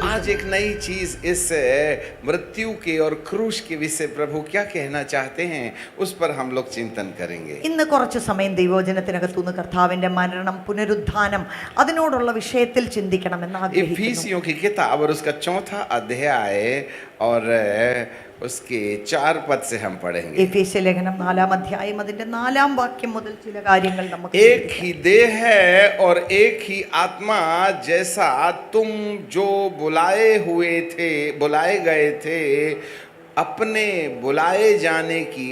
आज एक नई चीज इस मृत्यु के और क्रूश के विषय प्रभु क्या कहना चाहते हैं उस पर हम लोग चिंतन करेंगे. ഇന്ന് കുറച്ച് സമയം ദൈവവചനത്തിനകത്തുനിന്ന് കർത്താവിന്റെ മരണം, പുനരുത്ഥാനം അതിനോടുള്ള വിഷയത്തിൽ ചിന്തിക്കണമെന്ന് ആഗ്രഹിക്കുന്നു. इफिसियों की किताब और उसका 4वां अध्याय और उसके 4 पद से हम पढ़ेंगे. എഫേസ്യ ലേഖനം 4-ാം അധ്യായം അതിന്റെ 4-ാം വാക്യം മുതൽ ചില കാര്യങ്ങൾ നമുക്ക് एक ही देह है और एक ही आत्मा, जैसा तुम जो बुलाए गए थे अपने बुलाए जाने की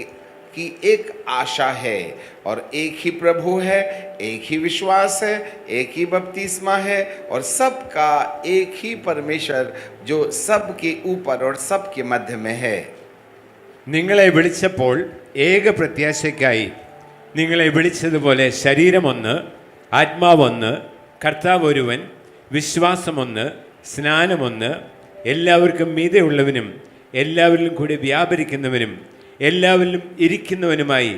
एक आशा है, और एक ही प्रभु है, एक ही विश्वास है, एक ही बपतिस्मा है, और सबका एक ही परमेश्वर जो सबके ऊपर और सबके मध्य में है. നിങ്ങളെ വിളിച്ചപ്പോൾ ഏക പ്രത്യാശയ്ക്കായി നിങ്ങളെ വിളിച്ചതുപോലെ ശരീരമൊന്ന്, ആത്മാവൊന്ന്, കർത്താവ് ഒരുവൻ, വിശ്വാസമൊന്ന്, സ്നാനമൊന്ന്, എല്ലാവർക്കും മീതെയുള്ളവനും എല്ലാവരിലും കൂടി വ്യാപരിക്കുന്നവനും എല്ലാവരിലും ഇരിക്കുന്നവനുമായി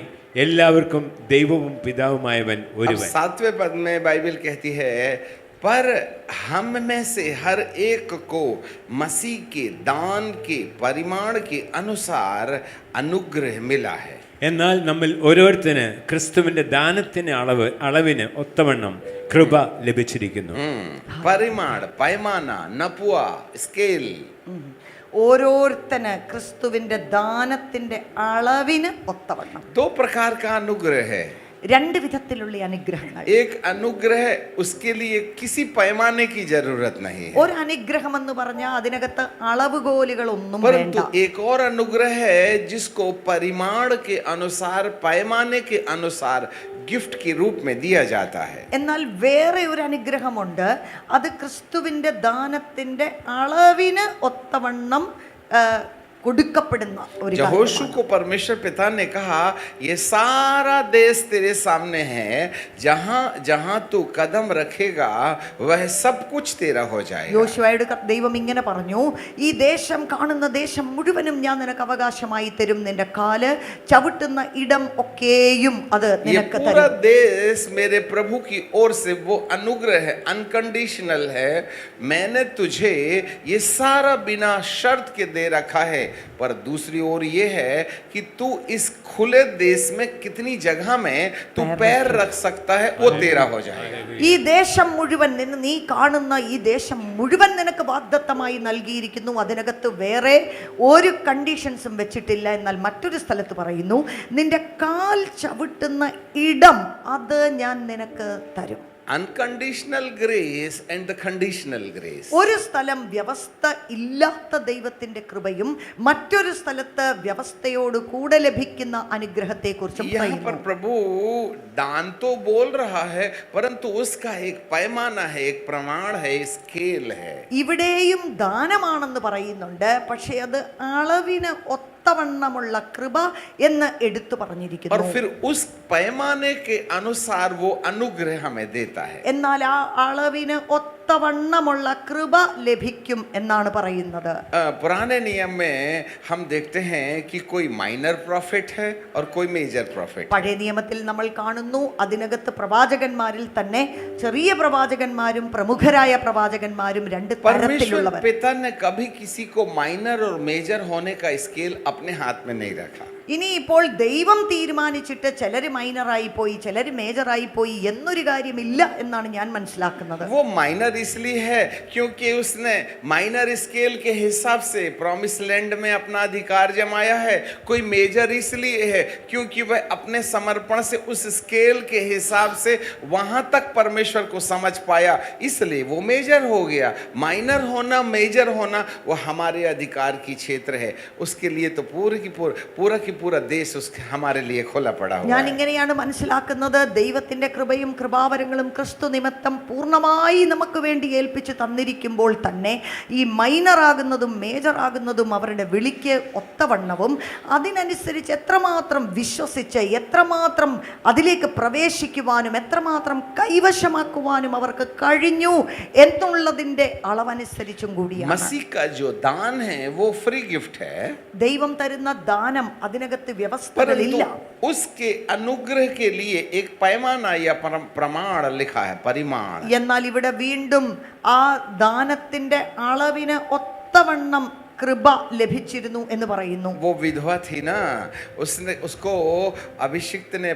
എല്ലാവർക്കും ദൈവവും പിതാവുമായവൻ ഒരുവൻ. 7वें पद में बाइबल कहती है, पर हम में से हर एक को मसीह के दान के परिमाण के अनुसार अनुग्रह मिला है. എന്നാൽ നമ്മിൽ ഓരോരുത്തന് ക്രിസ്തുവിന്റെ ദാനത്തിന് അളവിന് ഒത്തവണ്ണം കൃപ ലഭിച്ചിരിക്കുന്നു. परिमाण, पैमाना, नपुआ, स्केल. ഓരോരുത്തന് ക്രിസ്തുവിന്റെ ദാനത്തിന്റെ അളവിന് ഒത്തവണ്ണം. 2 प्रकार का अनुग्रह है. 2 വിധത്തിലുള്ള അനുഗ്രഹങ്ങൾ. एक अनुग्रह, उसके लिए किसी पैमाने की जरूरत नहीं है. ഒരു അനുഗ്രഹം എന്ന് പറഞ്ഞാൽ അതിനകത്ത് അളവുകോലുകളൊന്നും വേണ്ട. परंतु एक और अनुग्रह है जिसको परिमाण के अनुसार, पैमाने के अनुसार गिफ्ट के रूप में दिया जाता है. എന്നാൽ വേറെ ഒരു അനുഗ്രഹമുണ്ട്. അത് ക്രിസ്തുവിന്റെ ദാനത്തിന്റെ അളവിന് ഒത്തവണ്ണം കൊടുക്കപ്പെടുന്ന ഒരു यहोशू को परमेश्वर पिता ने कहा, ये सारा देश तेरे सामने है, जहां जहां तू कदम रखेगा वह सब कुछ तेरा हो जाएगा. യോശുവയോട് ദൈവം ഇങ്ങനെ പറഞ്ഞു, ഈ ദേശം, കാണുന്ന ദേശം മുഴുവനും ഞാൻ നിനക്ക് അവകാശമായി തരും, നിന്റെ കാല് ചവിട്ടുന്ന ഇടം ഒക്കെയും അത് നിനക്ക് തരും. पूरा देश मेरे प्रभु की ओर से वो अनुग्रह है, अनकंडीशनल है. मैंने तुझे ये सारा बिना शर्त के दे रखा है, पर दूसरी ओर ये है कि तू इस खुले देश में कितनी जगह में तू पैर रख सकता है, वो तेरा हो जाएगा. ഈ ദേശം മുഴുവൻ, നീ കാണുന്ന ഈ ദേശം മുഴുവൻ നിനക്ക് വാഗ്ദത്തമായി നൽകിയിരിക്കുന്നു. അതിനകത്ത് വേറെ ഒരു കണ്ടീഷൻസും വെച്ചിട്ടില്ല. എന്നാൽ മറ്റൊരു സ്ഥലത്ത് പറയുന്നു, നിന്റെ കാൽ ചവിട്ടുന്ന ഇടം അത് ഞാൻ നിനക്ക് തരും. Unconditional grace and the conditional grace. ഒരു സ്ഥലം വ്യവസ്ഥ ഇല്ലാത്ത ദൈവത്തിന്റെ കൃപയും മറ്റൊരു സ്ഥലത്ത് വ്യവസ്ഥയോട് കൂടെ ലഭിക്കുന്ന അനുഗ്രഹത്തെ കുറിച്ചും यहाँ पर प्रभु दान तो बोल रहा है, परंतु उसका एक पैमाना है, एक प्रमाण है, स्केल है. ഇവിടെയും ദാനമാണെന്ന് പറയുന്നുണ്ട്, പക്ഷേ അത് അളവിന് ഒത്തവണ്ണമുള്ള കൃപ എന്ന് എടുത്തു പറഞ്ഞിരിക്കുന്നു. और फिर उस पैमाने के अनुसार वो अनुग्रह हमें देता है. എന്നാൽ ആ അളവിന് ഒത്തവണ്ണമുള്ള കൃപ ലഭിക്കും എന്നാണ് പറയുന്നത്. पुराने नियम में हम देखते हैं कि कोई माइनर प्रॉफिट है और कोई मेजर प्रॉफिट. പഴയ നിയമത്തിൽ നമ്മൾ കാണുന്നു, അതിനകത്ത് പ്രവാചകന്മാരിൽ തന്നെ ചെറിയ പ്രവാചകന്മാരും പ്രമുഖരായ പ്രവാചകന്മാരും 2 തരത്തിലുള്ളവർ. पिता ने कभी किसी को माइनर और मेजर होने का स्केल अपने हाथ में नहीं रखा. ഇനി ഇപ്പോൾ ദൈവം തീരുമാനിച്ചിട്ട് ചിലര് മൈനറായി പോയി, ചിലര് മേജറായി പോയി എന്നൊരു കാര്യമില്ല എന്നാണ് ഞാൻ മനസ്സിലാക്കുന്നത്. वो माइनर इसलिए है क्योंकि उसने माइनर स्केल के हिसाब से प्रॉमिस लैंड में अपना अधिकार जमाया है. कोई मेजर इसलिए है क्योंकि वह अपने समर्पण से उस स्केल के हिसाब से वहां तक परमेश्वर को समझ पाया, इसलिए वो मेजर हो गया. माइनर होना, मेजर होना वो हमारे अधिकार की क्षेत्र है. उसके लिए तो पूरा देश उसके हमारे लिए खुला पड़ा हुआ है. ഞാൻ ഇങ്ങനെയാണ് മനസ്സിലാക്കുന്നത്, ദൈവത്തിന്റെ കൃപയും കൃപാവരങ്ങളും ക്രിസ്തു നിമിത്തം പൂർണ്ണമായി നമുക്ക് വേണ്ടി ഏൽപ്പിച്ച് തന്നിരിക്കുമ്പോൾ തന്നെ ഈ മൈനർ ആകുന്നതും മേജർ ആകുന്നതും അവരുടെ വിളിക്ക് ഒത്തവണ്ണവും അതിനനുസരിച്ച് എത്രമാത്രം വിശ്വസിച്ച് എത്രമാത്രം അതിലേക്ക് പ്രവേശിക്കുവാനും എത്രമാത്രം കൈവശമാക്കുവാനും അവർക്ക് കഴിഞ്ഞു എന്നുള്ളതിന്റെ അളവനുസരിച്ചും കൂടിയാണ്. मसीह का जो दान है वो फ्री गिफ्ट है. ദൈവം തരുന്ന ദാനം അതിനകത്ത് അതിനകത്ത് വ്യവസ്ഥകളില്ല. परंतु उसके अनुग्रह के लिए एक पैमाना या प्रमाण लिखा है, परिमाण. എന്നാൽ ഇവിടെ വീണ്ടും ആ ദാനത്തിന്റെ അളവിന് ഒത്തവണ്ണം കൃപ ലഭിച്ചിരുന്നു എന്ന് പറയുന്നു. वो विधवा थी ना, उसको अभिषिक्त ने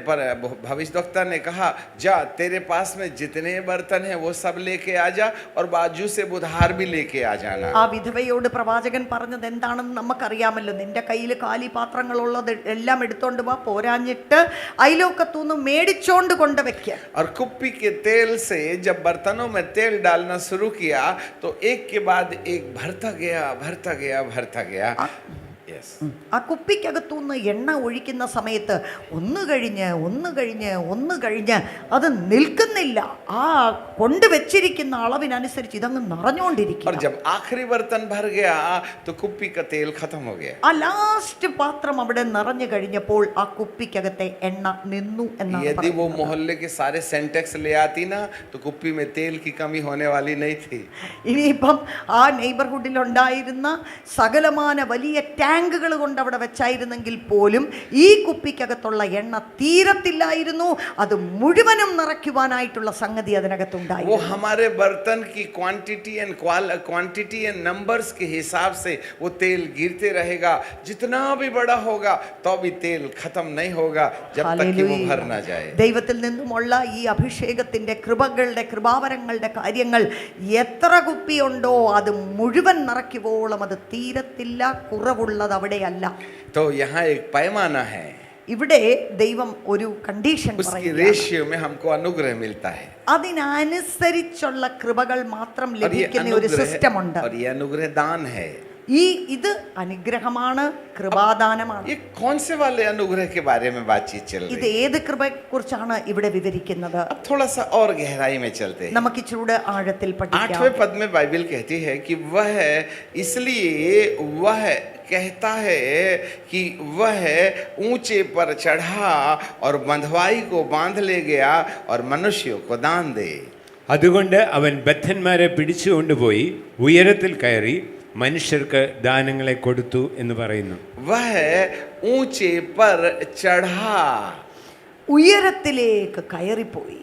भविष्यद्वक्ता ने कहा, जा तेरे पास में जितने बर्तन हैं वो सब लेके आ जा और बाजू से उधार भी लेके आ जाना. ആ വിധവയോട് പ്രവാചകൻ പറഞ്ഞത് എന്താണെന്ന് നമുക്കറിയാമല്ലോ. നിന്റെ കയ്യിൽ കാലി പാത്രങ്ങളുള്ളത് എല്ലാം എടുത്തോണ്ട് വാ, പോരാഞ്ഞിട്ട് അയലോക്കത്തുനിന്ന് മേടിച്ചോണ്ട് കൊണ്ടുവയ്ക്ക. और कुप्पी के तेल से जब बर्तनों में तेल डालना शुरू किया तो एक के बाद एक भरता गया. Yes. ആ കുപ്പിക്കകത്തുനിന്ന് എണ്ണ ഒഴിക്കുന്ന സമയത്ത് ഒന്ന് കഴിഞ്ഞ് അത് നിൽക്കുന്നില്ല. ആ കൊണ്ടുവച്ചിരിക്കുന്ന അളവിനനുസരിച്ച് ഇതങ്ങ് നിറഞ്ഞുകൊണ്ടിരിക്കും. और जब आखिरी बर्तन भर गया तो कुप्पी का तेल खत्म हो गया. ആ ലാസ്റ്റ് പാത്രം അവിടെ നിറഞ്ഞു കഴിഞ്ഞപ്പോൾ ആ കുപ്പിക്കകത്തെ എണ്ണ നിന്നു എന്നാണ് यदि वो പറയുന്നത്. मोहल्ले के सारे सेंटेक्स ले आती ना तो कुप्पी में तेल की कमी होने वाली नहीं थी. ഇനിയിപ്പം ആ നെയ്ബർഹുഡിൽ ഉണ്ടായിരുന്ന സകലമാന വലിയ ടാങ്കുകൾ കൊണ്ട് അവിടെ വെച്ചായിരുന്നെങ്കിൽ പോലും ഈ കുപ്പിക്കകത്തുള്ള എണ്ണ തീരത്തില്ലായിരുന്നു. അത് മുഴുവനും നിറയ്ക്കുവാനായിട്ടുള്ള സംഗതി അതിനകത്തുണ്ടായി. वो हमारे बर्तन की क्वांटिटी एंड नंबर्स के हिसाब से वो तेल गिरते रहेगा. जितना भी बड़ा होगा तो भी तेल खत्म नहीं होगा जब तक कि वो भर ना जाए. ദൈവത്തിൽ നിന്നുമുള്ള ഈ അഭിഷേകത്തിന്റെ കൃപകളുടെ കൃപാവരങ്ങളുടെ കാര്യങ്ങൾ എത്ര കുപ്പിയുണ്ടോ അത് മുഴുവൻ നിറയ്ക്കുവോളം അത് തീരത്തില്ല. കുറവുള്ളത് അവിടെയല്ല. तो यहाँ एक पैमाना है, ഇവിടെ ദൈവം ഒരു കണ്ടീഷൻ उसकी പറയുന്നു. रेशियो में हमको अनुग्रह मिलता है. അതിനനുസരിച്ചുള്ള കൃപകൾ മാത്രം और ये ലഭിക്കുന്ന ഒരു സിസ്റ്റം ഉണ്ട്. और ये अनुग्रह दान है. ഇത് അനുഗ്രഹമാണ്, കൃപാദാനമാണ്. ये कौन से वाले अनुग्रह के बारे में बातचीत चल ഇത് रही है? ഏത് കൃപയെ കുറിച്ചാണ് ഇവിടെ വിവരിക്കുന്നത്? अब थोड़ा सा और गहराई में चलते हैं. നമുക്ക് ഇച്ചിരൂടെ ആഴത്തിൽ പഠിക്കാം. 8वें पद में बाइबल कहती है कि वह इसलिए वह कहता है कि वह ऊंचे पर चढ़ा और बंधुआई को बांध ले गया और मनुष्यों को दान दे. അതുകൊണ്ട് അവൻ ബദ്ധന്മാരെ പിടിച്ചുകൊണ്ടുപോയി ഉയരത്തിൽ കയറി മനുഷ്യർക്ക് ദാനങ്ങളെ കൊടുത്തു എന്ന് പറയുന്നു. वह ऊंचे पर चढ़ा, ഉയരത്തിലേക്ക് കയറിപ്പോയി.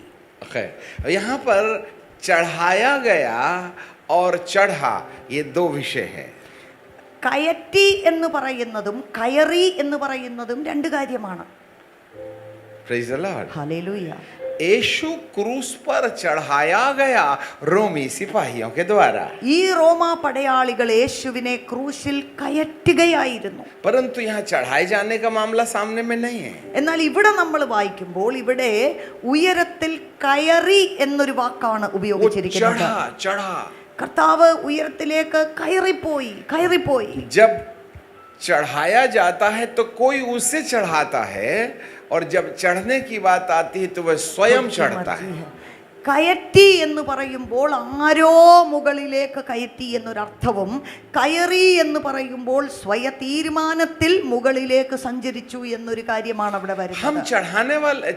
यहाँ पर चढ़ाया गया और चढ़ा, ये दो विषय है. കയറ്റി എന്ന് പറയുന്നതും കയറി എന്ന് പറയുന്നതും രണ്ട് കാര്യമാണ്. Praise the Lord. ഹല്ലേലൂയ. यीशु क्रूस पर चढ़ाया गया रोमी सिपाहियों के द्वारा. ഈ റോമാ പടയാളികൾ യേശുവിനെ ക്രൂശിൽ കയറ്റുകയായിരുന്നു. परंतु यहाँ चढ़ाए जाने का मामला सामने में नहीं है. എന്നാൽ ഇവിടെ നമ്മൾ വായിക്കുമ്പോൾ ഇവിടെ ഉയരത്തിൽ കയറി എന്നൊരു വാക്കാണ് ഉപയോഗിച്ചിരിക്കുന്നത്. चढ़ा. കർത്താവ് ഉയരത്തിലേക്ക് കയറിപ്പോയി. जब चढ़ाया जाता है तो कोई उसे चढ़ाता है और जब चढ़ने की बात आती है तो वह स्वयं चढ़ता है. കയറ്റി എന്ന് പറയുമ്പോൾ ആരോ മുകളിലേക്ക് കയറ്റി എന്നൊരർത്ഥവും, കയറി എന്ന് പറയുമ്പോൾ സ്വയ തീരുമാനത്തിൽ മുകളിലേക്ക് സഞ്ചരിച്ചു എന്നൊരു കാര്യമാണ് അവിടെ വരുന്നത്. हम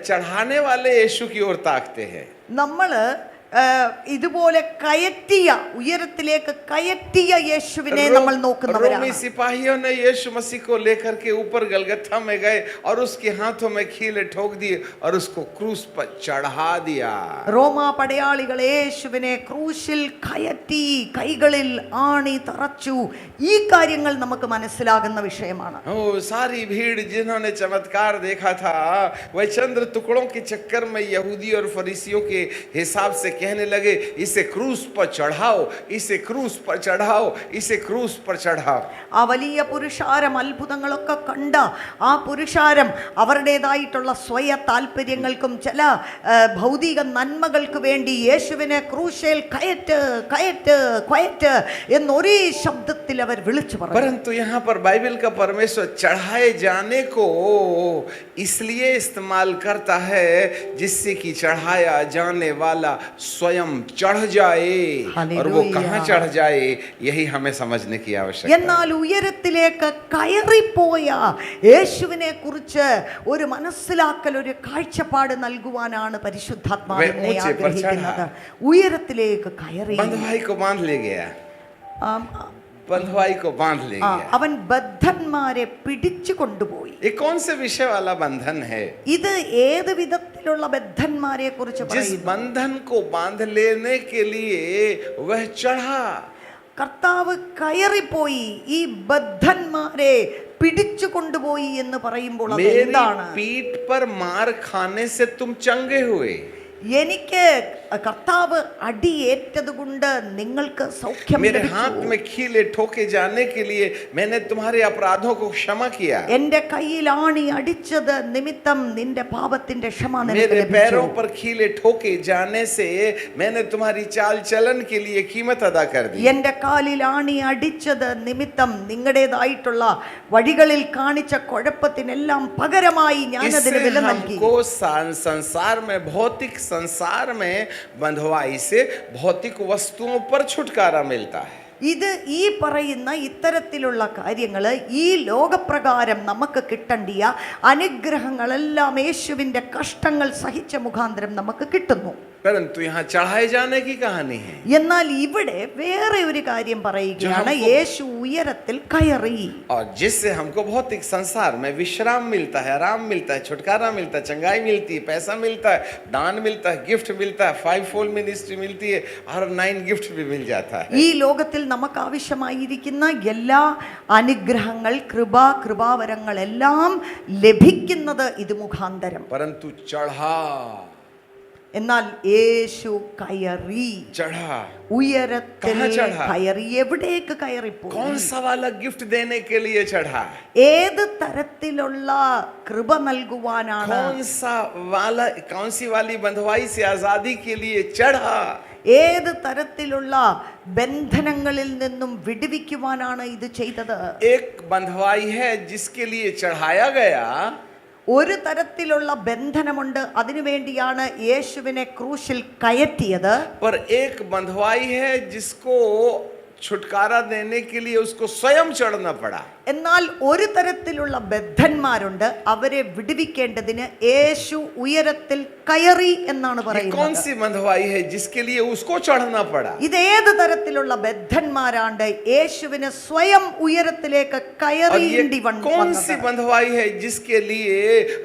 चढ़ाने वाले यीशु की ओर ताकते हैं. നമ്മള് ഇതുപോലെ കയറ്റിയ, ഉയരത്തിലേക്ക് കയറ്റിയ യേശുവിനെ നമ്മൾ നോക്കുന്നവരാണ്. रोमी सिपाहियों ने यीशु मसीह को लेकर के ऊपर गलगत्था में गए और उसके हाथों में कीले ठोक दिए और उसको क्रूस पर चढ़ा दिया. റോമാ പടയാളികൾ യേശുവിനെ ക്രൂശിൽ കയറ്റി, കൈകളിൽ ആണി തറച്ചു. ഈ കാര്യങ്ങൾ നമുക്ക് മനസ്സിലാകുന്ന വിഷയമാണ്. सारी भीड़ जिन्होंने चमत्कार देखा था वह चंद्र टुकड़ों के चक्कर में यहूदी और फरीसियों के हिसाब से कहने लगे, इसे क्रूस पर चढ़ाओ, इसे क्रूस पर चढ़ाओ, इसे क्रूस पर चढ़ाओ. ആ വലിയ പുരുഷാരം, അത്ഭുതങ്ങളൊക്കെ കണ്ട ആ പുരുഷാരം അവരുടേതായിട്ടുള്ള സ്വയ താല്പര്യങ്ങൾക്കും ചില ഭൗതിക നന്മകൾക്ക് വേണ്ടി യേശുവിനെ ക്രൂശിൽ കയറ്റ് എന്നൊരേ ശബ്ദത്തിൽ അവർ വിളിച്ചു പറഞ്ഞു. परंतु यहाँ पर बाइबल का परमेश्वर चढ़ाए जाने को इसलिए इस्तेमाल करता है जिससे कि चढ़ाया जाने वाला स्वयं चढ़ जाए. और वो कहाँ चढ़ जाए यही हमें समझने की आवश्यकता है. എന്നാൽ ഉയരത്തിലേക്ക് കയറിപ്പോയ യേശുവിനെ കുറിച്ച് ഒരു മനസ്സിലാക്കൽ, ഒരു കാഴ്ചപ്പാട് നൽകുവാനാണ് പരിശുദ്ധാത്മാവിനെ ആഗ്രഹിക്കുന്നത്. ഉയരത്തിലേക്ക് കയറി बंधुआई को बांध ले गया. बंधुआई को बांध ले गया। അവൻ ബദ്ധന്മാരെ പിടിച്ചു കൊണ്ടുപോയി. ये कौन से विषय वाला बंधन है? ഇത് ഏത് വിധത്തിലുള്ള ബദ്ധന്മാരെ കുറിച്ച് जिस പറയുന്നു? बंधन को बांध लेने के लिए वह चढ़ा। കർത്താവ് കയറിപ്പോയി ഈ ബദ്ധന്മാരെ പിടിച്ചു കൊണ്ടുപോയി എന്ന് പറയുമ്പോൾ അത് मेरी എന്താണ്? पीठ पर मार खाने से तुम चंगे हुए। എനിക്ക് കർത്താവ് അടിയേറ്റത് കൊണ്ട് നിങ്ങൾക്ക് സൗഖ്യം मेरे ലഭിച്ചു. हाथ में कीले ठोके जाने के लिए मैंने तुम्हारे अपराधों को क्षमा किया। എന്റെ കയ്യിൽ ആണി അടിച്ചത് നിമിത്തം നിന്റെ പാപത്തിന്റെ ക്ഷമ നിനക്ക് मेरे ലഭിച്ചു. पैरों पर कीले ठोके जाने से मैंने तुम्हारी चाल चलन के लिए कीमत अदा कर दी। എന്റെ കാലിൽ ആണി അടിച്ചത് നിമിത്തം നിങ്ങളുടേതായിട്ടുള്ള വഴികളിൽ കാണിച്ച കുഴപ്പത്തിനെല്ലാം പകരമായി ഞാൻ അതിന് इससे വില നൽകി. हमको संसार में भौतिक संसार में बंधुआई से भौतिक वस्तुओं पर छुटकारा मिलता है। ഇത് ഈ പറയുന്ന ഇത്തരത്തിലുള്ള കാര്യങ്ങൾ ഈ ലോകപ്രകാരം നമുക്ക് കിട്ടേണ്ടിയ അനുഗ്രഹങ്ങളെല്ലാം യേശുവിൻ്റെ കഷ്ടങ്ങൾ സഹിച്ച മുഖാന്തരം നമുക്ക് കിട്ടുന്നു. परंतु यहाँ चढ़ाए जाने की कहानी है। എന്നാൽ ഇവിടെ വേറെ ഒരു കാര്യം പറയുകയാണ്, യേശു ഉയരത്തിൽ കയറി. और जिससे हमको भौतिक संसार में विश्राम मिलता है, आराम मिलता है, छुटकारा मिलता है, चंगाई मिलती है, पैसा मिलता है, दान मिलता है, गिफ्ट मिलता है, 5-fold मिनिस्ट्री मिलती है और 9 गिफ्ट भी मिल जाता है। ഈ ലോകത്തിൽ നമുക്ക് ആവശ്യമായിരിക്കുന്ന എല്ലാ അനുഗ്രഹങ്ങൾ കൃപാവരങ്ങളെല്ലാം ലഭിക്കുന്നത് ഇത് മുഖാന്തരം. परंतु चढ़ा, എന്നാൽ യേശു കയറി, चढ़ा, ഉയരത്തിൽ कहाँ चढ़ा? കയറി. എവിടേക്ക് കയറിപ്പോയി? कौन सा वाला गिफ्ट देने के लिए चढ़ा? ഏത് തരത്തിലുള്ള കൃപ നൽകുവാനാണ്? कौन सी वाली बंधुआई से आजादी के लिए चढ़ा? ഏത് തരത്തിലുള്ള ബന്ധനങ്ങളിൽ നിന്നും വിടുവിക്കുവാനാണ് ഇത് ചെയ്തത്? एक बंधुआई है जिसके लिए चढ़ाया गया, ഒരു തരത്തിലുള്ള ബന്ധനമുണ്ട്, അതിനുവേണ്ടിയാണ് യേശുവിനെ ക്രൂശിൽ കയറ്റിയത്. पर एक बंधुआई है जिसको छुटकारा देने के लिए उसको स्वयं चढ़ना पड़ा। എന്നാൽ ഒരു തരത്തിലുള്ള ബദ്ധന്മാരുണ്ട്, അവരെ വിടുവിക്കേണ്ടതിന് യേശു ഉയരത്തിൽ കയറി എന്നാണ് ये कौन പറയുന്നത്. सी बंधुआई है जिसके लिए उसको चढ़ना पड़ा? ഇത് ഏത് തരത്തിലുള്ള ബദ്ധന്മാരാണ്ട് യേശുവിന് സ്വയം ഉയരത്തിലേക്ക് और കയറേണ്ടി ये कौन सी बंधुआई है जिसके लिए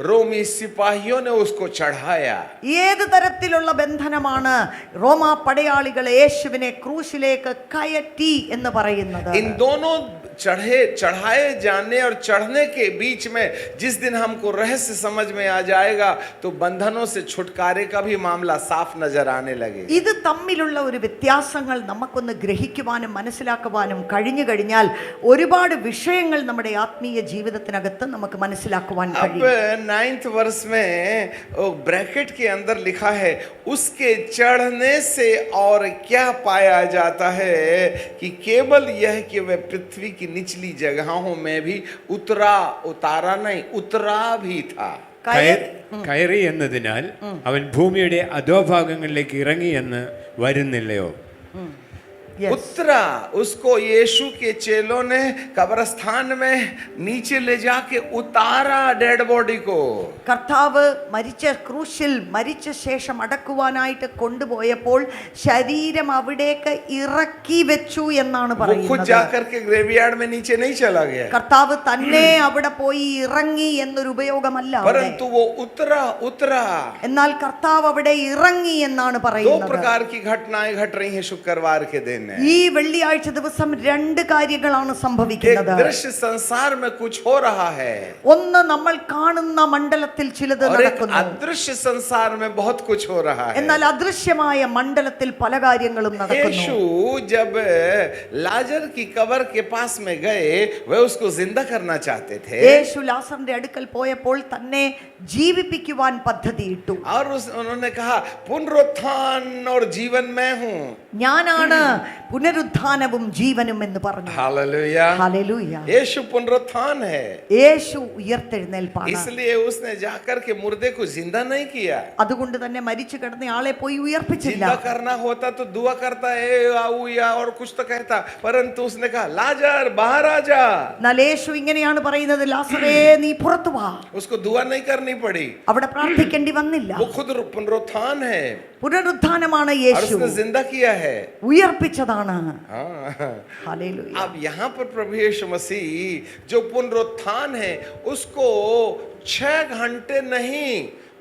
रोमी सिपाहियों ने उसको चढ़ाया? ഏത് തരത്തിലുള്ള ബന്ധനമാണ് റോമാ പടയാളികൾ യേശുവിനെ ക്രൂശിലേക്ക് കയറ്റി എന്ന് പറയുന്നത്? इन दोनों चढ़ाए जाने और चढ़ने के बीच में जिस दिन हमको रहस्य समझ में आ जाएगा तो बंधनों से छुटकारे का भी मामला साफ नजर आने लगे। ഇത് തമ്മിലുള്ള ഒരു വ്യത്യാസങ്ങൾ നമുക്കൊന്ന് ഗ്രഹിക്കുവാനും മനസ്സിലാക്കുവാനും കഴിഞ്ഞു കഴിഞ്ഞാൽ ഒരുപാട് വിഷയങ്ങൾ നമ്മുടെ ആത്മീയ ജീവിതത്തിനകത്ത് നമുക്ക് മനസ്സിലാക്കുവാൻ अब കഴിയും. 9th वर्ष में ब्रैकेट के अंदर लिखा है, उसके चढ़ने से और क्या पाया जाता है कि केवल यह कि वह पृथ्वी की निचली जगहों में भी उतारा नहीं, उतरा भी था। കയറി എന്നതിനാൽ അവൻ ഭൂമിയുടെ അധോഭാഗങ്ങളിലേക്ക് ഇറങ്ങി എന്ന് വരുന്നില്ലയോ? Yes. उतरा, उसको यीशु के चेलों ने कब्रिस्तान में नीचे ले जाके उतारा डेड बॉडी को। കർത്താവ് മരിച്ച ക്രൂശിൽ മരിച്ച ശേഷം അടക്കുവാനായിട്ട് കൊണ്ടുപോയപ്പോൾ ശരീരം അവിടേക്ക് ഇറക്കി വെച്ചു എന്നാണ് वो खुद പറയുന്നത്. जाकर के ग्रेवयार्ड में नीचे नहीं चला गया, കർത്താവ് തന്നെ അവിടെ പോയി ഇറങ്ങി എന്നൊരു ഉപയോഗമല്ല അവിടെ. परंतु वो उतरा। എന്നാൽ കർത്താവ് അവിടെ ഇറങ്ങി എന്നാണ് दो പറയുന്നത്. प्रकार की घटनाएं घट रही हैं शुक्रवार के दिन। ഈ വെള്ളിയാഴ്ച ദിവസം രണ്ട് കാര്യങ്ങളാണ് एक സംഭവിക്കുന്നത്. दृश्य संसार में कुछ हो रहा है ഒന്ന്, നമ്മൾ കാണുന്ന മണ്ഡലത്തിൽ ചിലത് और एक നടക്കുന്നു. अदृश्य संसार में बहुत कुछ हो रहा है। എന്നാൽ അദൃശ്യമായ മണ്ഡലത്തിൽ പല കാര്യങ്ങളും നടക്കുന്നു. यीशु जब लाजर की कब्र के पास में गए, वे उसको जिंदा करना चाहते थे യേശു ലാസറിന്റെ അടുക്കൽ പോയപ്പോൾ തന്നെ ജീവിപ്പിക്കുവാൻ പദ്ധതിയിട്ടു. और उन्होंने कहा, पुनरुत्थान और जीवन मैं हूँ। ഞാനാണ് പുനരുത്ഥാനവും ജീവനും എന്ന് പറഞ്ഞു. Hallelujah, hallelujah. यीशु पुनरुत्थान है, യേശു ഉയർത്തെഴുന്നേൽപ്പാണ്. इसलिए उसने जाकर के मुर्दे को जिंदा नहीं किया। അതുകൊണ്ട് തന്നെ മരിച്ചു കിടന്ന ആളെ പോയി ഉയർപ്പിച്ചില്ല. जिंदा करना होता तो दुआ करता है आओ या और कुछ तो कहता, परंतु उसने कहा, लाजर बाहर आ जा। എന്നാൽ യേശു ഇങ്ങനെയാണ് പറയുന്നത്, ലാസറേ നീ പുറത്തു വാ. उसको दुआ नहीं करनी पड़ी, അവിടെ പ്രാർത്ഥിക്കേണ്ടി വന്നില്ല. वो खुद पुनरुत्थान है പുനരുത്ഥാനമാണ് और യേശു. उसने जिंदा किया है। ഉയർപ്പിച്ച ഏൽപ്പിച്ചതാണ്. हाँ। ഹല്ലേലൂയ. अब यहाँ पर प्रभु यीशु मसीह जो पुनरुत्थान है उसको 6 घंटे नहीं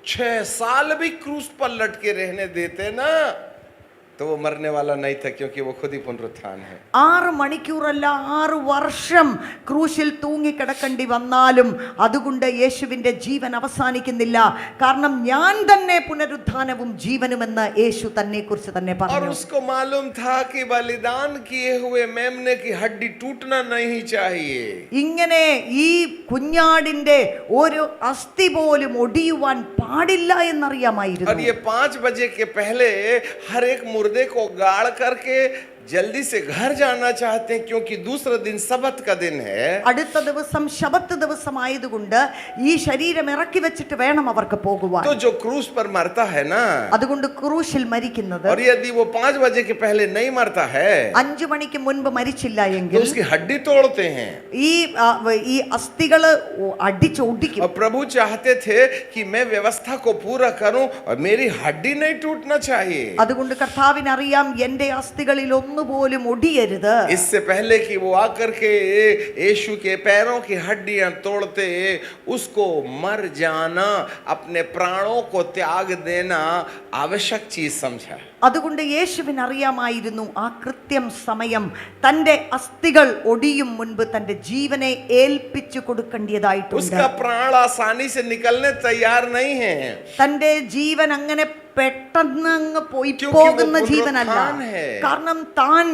6 साल भी क्रूस पर लटके रहने देते ना तो वो मरने वाला नहीं था, क्योंकि वो खुद ही पुनरुत्थान है. 6 മണിക്കൂറല്ല 6 വർഷം ക്രൂശിൽ തൂങ്ങിക്കിടക്കേണ്ടി വന്നാലും അതുകൊണ്ട് യേശുവിന്റെ ജീവൻ അവസാനിക്കുന്നില്ല. കാരണം ഞാൻ തന്നെ പുനരുത്ഥാനവും ജീവനുമെന്ന് യേശു തന്നെ കുറിച്ച് തന്നെ और പറഞ്ഞു. उसको मालूम था कि बलिदान किए हुए मेमने की हड्डी टूटना नहीं चाहिए. ഇങ്ങനെ ഈ കുഞ്ഞാടിന്റെ ഒരു അസ്ഥി പോലും ഒടിയുവാൻ പാടില്ല और എന്നറിയാമായിരുന്നു. ये 5 बजे के पहले हर एक मुर्दे को गाड़ करके जल्दी से घर जाना चाहते हैं, क्योंकि दूसरा दिन सबत का दिन है. അടുത്ത ദിവസം ശബത്ത് ദിവസമായതുകൊണ്ട് ഈ ശരീരം ഇറക്കി വെച്ചിട്ട് വേണം അവർക്ക് പോകുവാൻ. तो जो क्रूस पर मरता है ना, അതുകൊണ്ട് ക്രൂശിൽ മരിക്കുന്നത്, और यदि वो 5 बजे के पहले नहीं मरता है 5 മണിക്ക് മുൻപ് മരിച്ചില്ല तो എങ്കിൽ उसकी हड्डी तोड़ते हैं. ഈ അസ്ഥികള് അടിച്ചൊടിക്കും. और प्रभु चाहते थे कि मैं व्यवस्था को पूरा करूं और मेरी हड्डी नहीं टूटना चाहिए. അതുകൊണ്ട് കർത്താവിനറിയാം എന്റെ അസ്ഥികളിൽ ഒന്നുപോലും ഒടിയരുത്. इससे पहले कि वो आकर के यीशु के पैरों की हड्डियां तोड़ते, उसको मर जाना, अपने प्राणों को त्याग देना आवश्यक चीज समझा. അതുകൊണ്ട് യേശുവിന് അറിയാമായിരുന്നു ആ കൃത്യം സമയം തന്റെ അസ്ഥികൾ ഒടിയും മുൻപ് തന്റെ ജീവനെ ഏൽപ്പിച്ചു കൊടുക്കേണ്ടതായിട്ടുണ്ട്. उसका प्राण आसानी से निकलने तैयार नहीं है. തന്റെ ജീവൻ അങ്ങനെ പെട്ടെന്ന് അങ്ങ് പോയി क्योंकि പോകുന്ന वो ജീവനല്ല. पुनरुत्थान है. കാരണം താൻ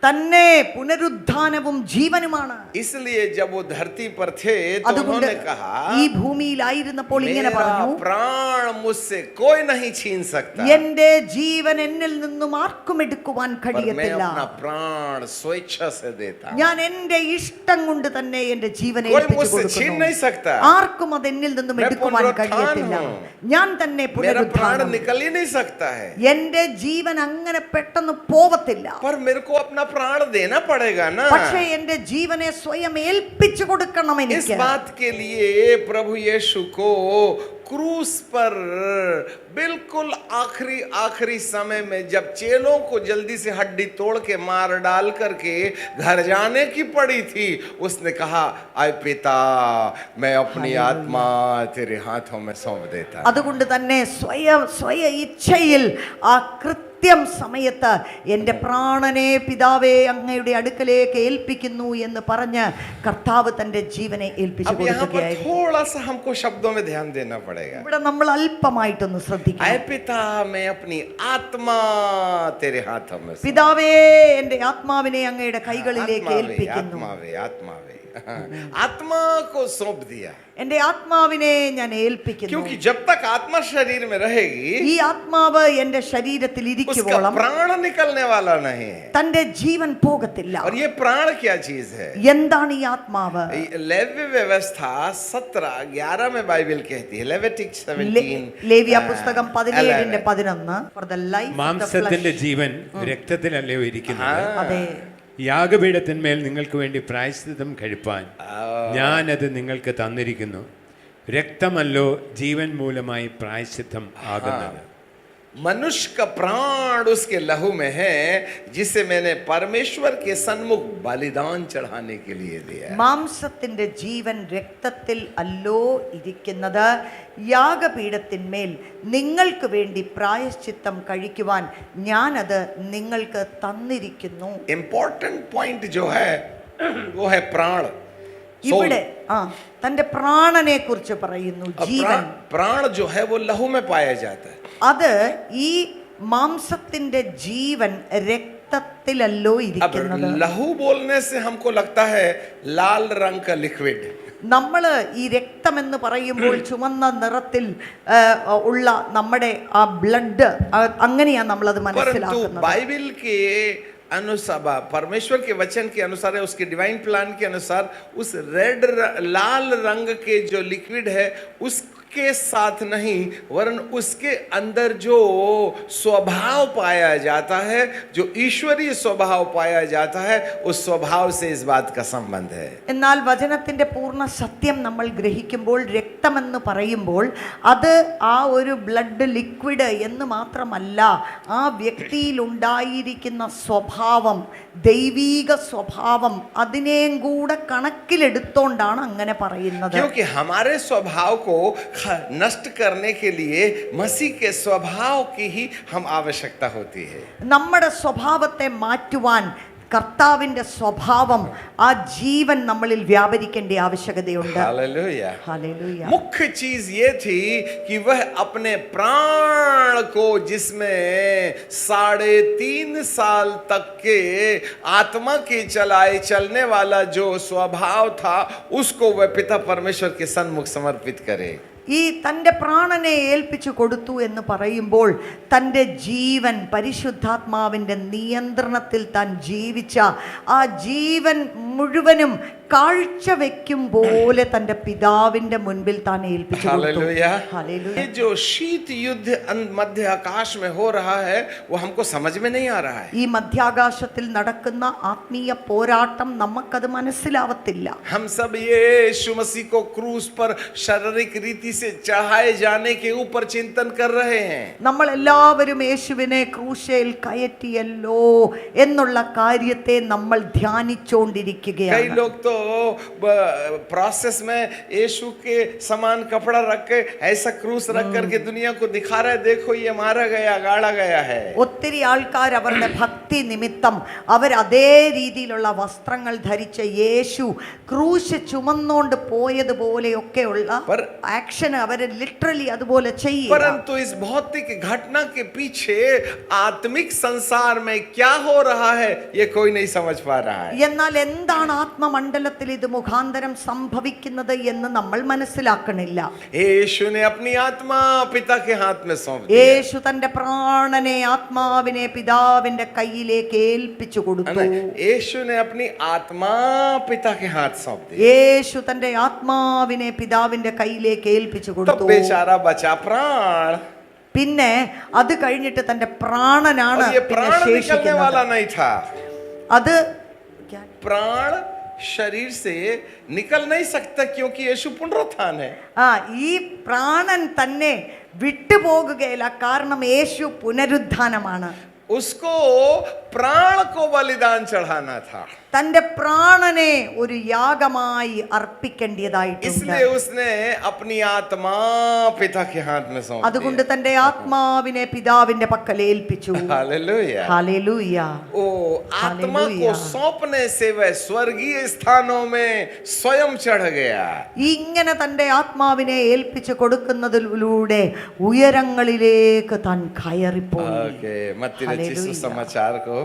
തന്നെ പുനരുദ്ധാനവും ജീവനുമാണ്. इसलिए जब वो धरती पर थे तो അതുകൊണ്ട് उन्होंने कहा, ഈ ഭൂമിയിലായിരുന്നപ്പോൾ ഇങ്ങനെ मेरा പറഞ്ഞു, प्राण मुझसे कोई नहीं छीन सकता, എന്റെ ജീവൻ എന്നിൽ നിന്നും ആർക്കും എടുക്കുവാൻ पर मैं കഴിയത്തില്ല. अपना प्राण स्वेच्छा से देता. ഞാൻ എന്റെ ഇഷ്ടം കൊണ്ട് തന്നെ എന്റെ ജീവനെ कोई ഏൽപ്പിച്ചു मुझसे छीन കൊടുക്കുന്നു. नहीं सकता. ആർക്കും അത് എന്നിൽ നിന്നും मैं എടുക്കുവാൻ पुनरुत्थान കഴിയത്തില്ല. हूँ. ഞാൻ തന്നെ मेरा प्राण പുനരുദ്ധാനം. निकल ही नहीं सकता है, എന്റെ ജീവൻ അങ്ങനെ പെട്ടെന്ന് പോവത്തില്ല. पर मेरे को अपना प्राण देना पड़ेगा ना. പക്ഷേ എന്റെ ജീവനെ സ്വയം ഏൽപ്പിച്ചു കൊടുക്കണം इस എനിക്ക്. बात के लिए प्रभु यीशु को क्रूस पर बिल्कुल आखिरी समय में जब चेलों को जल्दी से हड्डी तोड़ के मार डाल करके घर जाने की पड़ी थी, उसने कहा, आय पिता, मैं अपनी आत्मा तेरे हाथों में सौंप देता. അതുകൊണ്ട് തന്നെ സ്വയ ഇച്ഛയിൽ ആ കൃത്യം സമയത്ത് എൻ്റെ പ്രാണനെ പിതാവേ അങ്ങയുടെ അടുക്കലേക്ക് ഏൽപ്പിക്കുന്നു എന്ന് പറഞ്ഞ് കർത്താവ് തൻ്റെ ജീവനെ ഏൽപ്പിച്ചു अब यहाँ पर കൊടുക്കുകയായിരുന്നു. थोड़ा सा हमको शब्दों में ध्यान देना पड़ेगा. ഇവിടെ നമ്മൾ അല്പമായിട്ടൊന്ന് ശ്രദ്ധിക്കണം. आय पिता, मैं अपनी आत्मा तेरे हाथों में सौंप. പിതാവേ എൻ്റെ ആത്മാവിനെ അങ്ങയുടെ കൈകളിലേക്ക് ഏൽപ്പിക്കുന്നു. आत्मावे आत्मा को सौंप दिया. എൻ്റെ ആത്മാവിനെ ഞാൻ ഏൽപ്പിക്കുന്നു. क्योंकि जब तक आत्मा शरीर में रहेगी ഈ ആത്മാവ് എൻ്റെ ശരീരത്തിൽ उसका ഇരിക്കുവോളം प्राण निकलने वाला नहीं है. തന്റെ ജീവൻ പോകത്തില്ല. और ये प्राण क्या चीज है? എന്താണ് ഈ ആത്മാവ്? लेव्य व्यवस्था 17:11 में बाइबल कहती है. लेविटिक 17 ലേവ്യ പുസ്തകം 17:11 for the life of the മാംസത്തിന്റെ flesh. ജീവൻ രക്തത്തിലല്ലയോ ഇരിക്കുന്നത്? അതെ. യാഗപീഠത്തിന്മേൽ നിങ്ങൾക്ക് വേണ്ടി പ്രായശ്ചിത്തം കഴിപ്പാൻ ഞാനത് നിങ്ങൾക്ക് തന്നിരിക്കുന്നു. രക്തമല്ലോ ജീവൻ മൂലമായി പ്രായശ്ചിത്തം ആകുന്നത്. मनुष्य का प्राण उसके लहू में है, जिसे मैंने परमेश्वर के सन्मुख बलिदान चढ़ाने के लिए दिया. മാംസത്തിന്റെ ജീവൻ രക്തത്തിൽ അല്ലോ ഇരിക്കുന്നത്. യാഗപീഠത്തിന്മേൽ നിങ്ങൾക്ക് വേണ്ടി പ്രായശ്ചിത്തം കഴിക്കുവാൻ ഞാനത് നിങ്ങൾക്ക് തന്നിരിക്കുന്നു. इंपॉर्टेंट पॉइंट जो है वो है प्राण. ഇവിടെ തന്റെ പ്രാണനെ കുറിച്ച് പറയുന്നു. ജീവൻ, प्राण जो है वो लहू में पाया जाता है. അത് ഈ മാംസത്തിന്റെ ജീവൻ രക്തത്തിലല്ലോ अब ഇരിക്കുന്നത്. लहू बोलने से हमको लगता है लाल रंग का लिक्विड. നമ്മള് ഈ രക്തം എന്ന് പറയുമ്പോൾ ചുവന്ന നിറത്തിൽ ഉള്ള നമ്മുടെ ആ ബ്ലഡ്, അങ്ങനെയാണ് നമ്മളത് परंतु മനസ്സിലാക്കുന്നത്. बाइबल के अनुसार, परमेश्वर के वचन के अनुसार, उसके डिवाइन प्लान के अनुसार, उस लाल रंग के जो लिक्विड है उसके साथ नहीं, वरन उसके अंदर जो स्वभाव पाया जाता है, जो ईश्वरीय स्वभाव पाया जाता है, उस स्वभाव से इस बात का संबंध है. എന്നാൽ വചനത്തിന്റെ പൂർണ്ണ സത്യം നമ്മൾ ഗ്രഹിക്കുമ്പോൾ രക്തം രക്തമെന്ന് പറയുമ്പോൾ അത് ആ ഒരു ബ്ലഡ് ലിക്വിഡ് എന്ന് മാത്രമല്ല, ആ വ്യക്തിയിൽ ഉണ്ടായിരിക്കുന്ന സ്വഭാവം, ദൈവീക സ്വഭാവം, അതിനെയും കൂടെ കണക്കിലെടുത്തോണ്ടാണ് അങ്ങനെ പറയുന്നത്. क्योंकि हमारे स्वभाव को नष्ट करने के लिए मसीह के स्वभाव की ही हम आवश्यकता होती है. നമ്മുടെ സ്വഭാവത്തെ മാറ്റുവാൻ കർത്താവിന്റെ സ്വഭാവം, ആ ജീവൻ നമ്മളിൽ വ്യാപരിക്കേണ്ട ആവശ്യകതയുണ്ട്. हालेलुया. ഹല്ലേലൂയ. मुख्य चीज ये थी कि वह अपने प्राण को, जिसमें 3.5 साल तक के आत्मा के चलने वाला जो स्वभाव था, उसको वह पिता परमेश्वर के सन्मुख समर्पित करे. ഈ തൻ്റെ പ്രാണനെ ഏൽപ്പിച്ചു കൊടുത്തു എന്ന് പറയുമ്പോൾ തൻ്റെ ജീവൻ പരിശുദ്ധാത്മാവിൻ്റെ നിയന്ത്രണത്തിൽ താൻ ജീവിച്ച ആ ജീവൻ മുഴുവനും കാഴ്ചവെക്കും പോലെ തൻ്റെ പിതാവിൻ്റെ മുൻപിൽ താൻ ഏൽപ്പിച്ചു കൊടുത്തു. हालेलुया. ये जो शीत युद्ध मध्य आकाश में हो रहा है, वो हमको समझ में नहीं आ रहा है. ഈ മധ്യാകാശത്തിൽ നടക്കുന്ന ആത്മീയ പോരാട്ടം നമുക്കത് മനസ്സിലാവത്തില്ല. हम सब यीशु मसीह को क्रूस पर शारीरिक रीति से चढ़ाए जाने के ऊपर चिंतन कर रहे हैं. നമ്മൾ എല്ലാവരും യേശുവിനെ ക്രൂശയിൽ കയറ്റിയല്ലോ എന്നുള്ള കാര്യത്തെ നമ്മൾ ധ്യാനിച്ചുകൊണ്ടിരിക്കുകയാണ്. कई लोग तो प्रोसेस में यीशु के समान कपड़ा रख के ऐसा क्रूस रख करके दुनिया को दिखा रहे, देखो ये मारा गया, गाड़ा गया है. ഒത്തിരി ആൾക്കാർ അവരുടെ ഭക്തി നിമിത്തം അവർ അതേ രീതിയിലുള്ള വസ്ത്രങ്ങൾ ധരിച്ച യേശു ക്രൂശ് ചുമന്നുകൊണ്ട് പോയതുപോലെയൊക്കെയുള്ള ആക്ഷൻ അവർ ലിറ്ററലി അതുപോലെ ചെയ്യും. परंतु इस भौतिक घटना के पीछे आत्मिक संसार में क्या हो रहा है, ये कोई नहीं समझ पा रहा है. എന്നാൽ എന്താണ് ആത്മമണ്ഡലത്തിൽ ഇത് മുഖാന്തരം സംഭവിക്കുന്നത് എന്ന് നമ്മൾ മനസ്സിലാക്കണില്ല. यीशु ने अपनी आत्मा पिता के हाथ में सौंप दी. യേശു തന്റെ പ്രാണനെ, ആത്മാവിനെ പിതാവിന്റെ കയ്യിലേക്ക് ഏൽപ്പിച്ചു കൊടുത്തു. यीशु ने अपनी आत्मा पिता के हाथ सौंप दी. യേശു തന്റെ ആത്മാവിനെ പിതാവിന്റെ കയ്യിലേക്ക് ഏൽപ്പിച്ചു तब കൊടുത്തു. बेचारा बचा प्राण. പിന്നെ അത് കഴിഞ്ഞിട്ട് തന്റെ പ്രാണനാണ് और ये പിന്നെ प्राण निकलने ശേഷിക്കുന്നത്. वाला नहीं था. അത് प्राण शरीर से निकल नहीं सकता, क्योंकि यीशु पुनरुत्थान है. ഈ പ്രാണൻ തന്നെ വിട്ടുപോകുകയില്ല, കാരണം യേശു പുനരുദ്ധാനമാണ്. उसको प्राण को बलिदान चढ़ाना था. തന്റെ പ്രാണനെ ഒരു യാഗമായി അർപ്പിക്കേണ്ടതായിട്ടുണ്ട്. इसलिए उसने अपनी आत्मा पिता के हाथ में सौंप दी. അതുകൊണ്ട് തന്റെ ആത്മാവിനെ പിതാവിന്റെ പക്കൽ ഏൽപ്പിച്ചു. हालेलुया. ഹല്ലേലൂയ. ओ आत्मा को सौंपने से वह स्वर्गीय स्थानों में स्वयं चढ़ गया. ഇങ്ങനെ തന്റെ ആത്മാവിനെ ഏൽപ്പിച്ചു കൊടുക്കുന്നതിലൂടെ ഉയരങ്ങളിലേക്ക് താൻ കയറിപ്പോയി. ओके, मत्ती रचित सुसमाचार को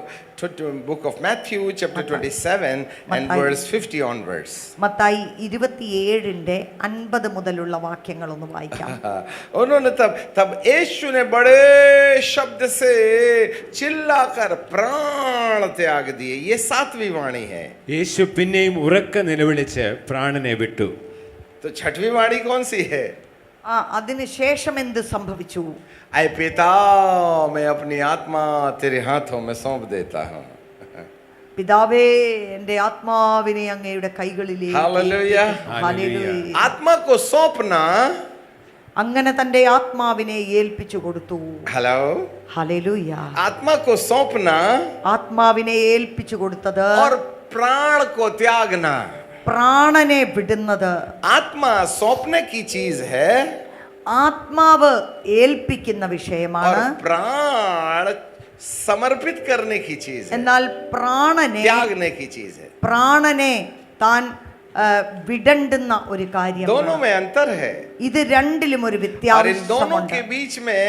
book of Matthew chapter 27 and verse 50 onwards. Mathai 27:50 മുതലുള്ള വാക്യങ്ങൾ ഒന്ന് വായിക്കാം. उन्होंने तब यीशु ने बड़े शब्द से चिल्लाकर प्राण त्याग दिए. ये 7वीं वाणी है. യേശു പിന്നെയും ഉറക്ക നിലവിളിച്ച് പ്രാണനെ വിട്ടു. तो 6वीं वाणी कौन सी है? അതിനുശേഷം എന്ത് സംഭവിച്ചു? ऐ पिता, मैं अपनी आत्मा तेरे हाथों में सौंप देता हूँ. പിതാവേ, എൻ്റെ ആത്മാവിനെ അങ്ങയുടെ കൈകളിലേക്ക്. हालेलुया. ഹല്ലേലൂയ. आत्मा को सौंपना. അങ്ങനെ തന്റെ ആത്മാവിനെ ഏൽപ്പിച്ചു കൊടുത്തു. हेलो. ഹല്ലേലൂയ. आत्मा को सौंपना ആത്മാവിനെ ഏൽപ്പിച്ചു കൊടുത്തത്, और प्राण को त्यागना. പ്രാണനെ വിടുന്നത്. आत्मा सौंपने की चीज है, ആത്മാവ് ഏൽപ്പിക്കുന്ന വിഷയമാണ്. और प्राण समर्पित करने की चीज है, എന്നാൽ പ്രാണനെ त्यागने की चीज है. പ്രാണനെ താൻ വിടണ്ടുന്ന ഒരു കാര്യം. दोनों में अंतर है. ഇത് രണ്ടിലും ഒരു और इन दोनों വ്യത്യാസമുണ്ട്. के बीच में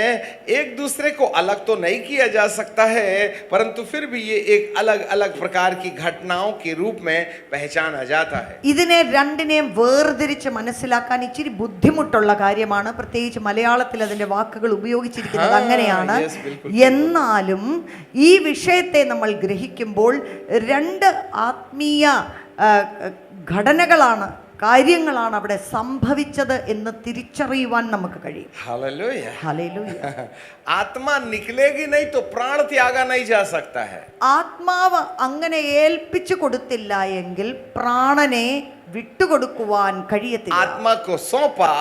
एक दूसरे को अलग तो नहीं किया जा सकता है, परंतु फिर भी ये एक अलग अलग प्रकार की घटनाओं के रूप में पहचाना जाता है. ഇതിനെ രണ്ടിനെയും വേർതിരിച്ച് മനസ്സിലാക്കാൻ ഇച്ചിരി ബുദ്ധിമുട്ടുള്ള കാര്യമാണ്. പ്രത്യേകിച്ച് മലയാളത്തിൽ അതിന്റെ വാക്കുകൾ ഉപയോഗിച്ചിരിക്കുന്നത് അങ്ങനെയാണ്. yes, बिल्कुल. എന്നാലും ഈ വിഷയത്തെ നമ്മൾ ഗ്രഹിക്കുമ്പോൾ രണ്ട് ആത്മീയ ഘടനകളാണ് കാര്യങ്ങളാണ് അവിടെ സംഭവിച്ചത് എന്ന് തിരിച്ചറിയുവാൻ നമുക്ക് കഴിയും. हालेलुया। ഹല്ലേലൂയ. आत्मा निकलेगी नहीं तो प्राण त्यागा नहीं जा सकता है। ആത്മാവ് അങ്ങനെ ഏൽപ്പിച്ചു കൊടുത്തില്ല എങ്കിൽ പ്രാണനെ വിട്ടുകൊടുക്കുവാൻ കഴിയത്തില്ല. आत्मा को सौंपा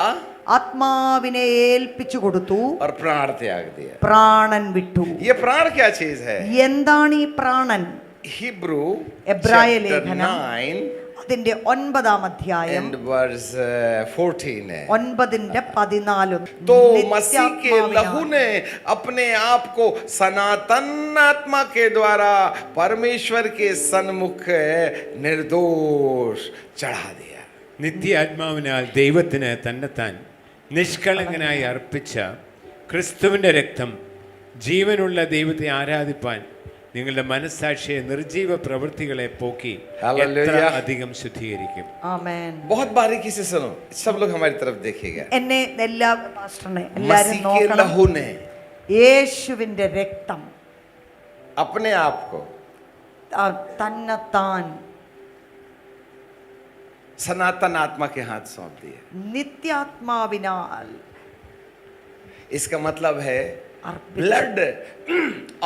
ആത്മാവിനെ ഏൽപ്പിച്ചു കൊടുത്തു, और प्राण त्याग दिया। പ്രാണൻ വിട്ടു. ये प्राण क्या चीज है? എന്താണ് ഈ പ്രാണൻ? हिब्रू എബ്രായ chapter ലേഖനം 9 അതിന്റെ 9-ാം അധ്യായം and verse 14 है। 9-14 तो मसीह के लहू ने अपने आप को सनातन आत्मा के द्वारा परमेश्वर के सन्मुख निर्दोष चढ़ा दिया। നിത്യാത്മാവിനാൽ ദൈവത്തിന് തന്നെത്താൻ നിഷ്കളങ്കനായി അർപ്പിച്ച ക്രിസ്തുവിൻ്റെ രക്തം ജീവനുള്ള ദൈവത്തെ ആരാധിപ്പാൻ നിങ്ങളുടെ മനസ്സാക്ഷിയെ നിർജീവ പ്രവൃത്തികളെ പോക്കി എത്ര അധികം ശുദ്ധീകരിക്കും. ആമേൻ. बहुत बारीकी से सुनो, सब लोग हमारी तरफ देखिएगा। എന്നെ എല്ലാ പാസ്റ്ററിനെ എല്ലാവരും मसीह के നോക്കണം. लहू ने യേശുവിന്റെ രക്തം अपने आप को തന്നെത്താൻ सनातन आत्मा के हाथ सौंप दिया। നിത്യാത്മാവിനാൽ इसका मतलब है अर्पित। blood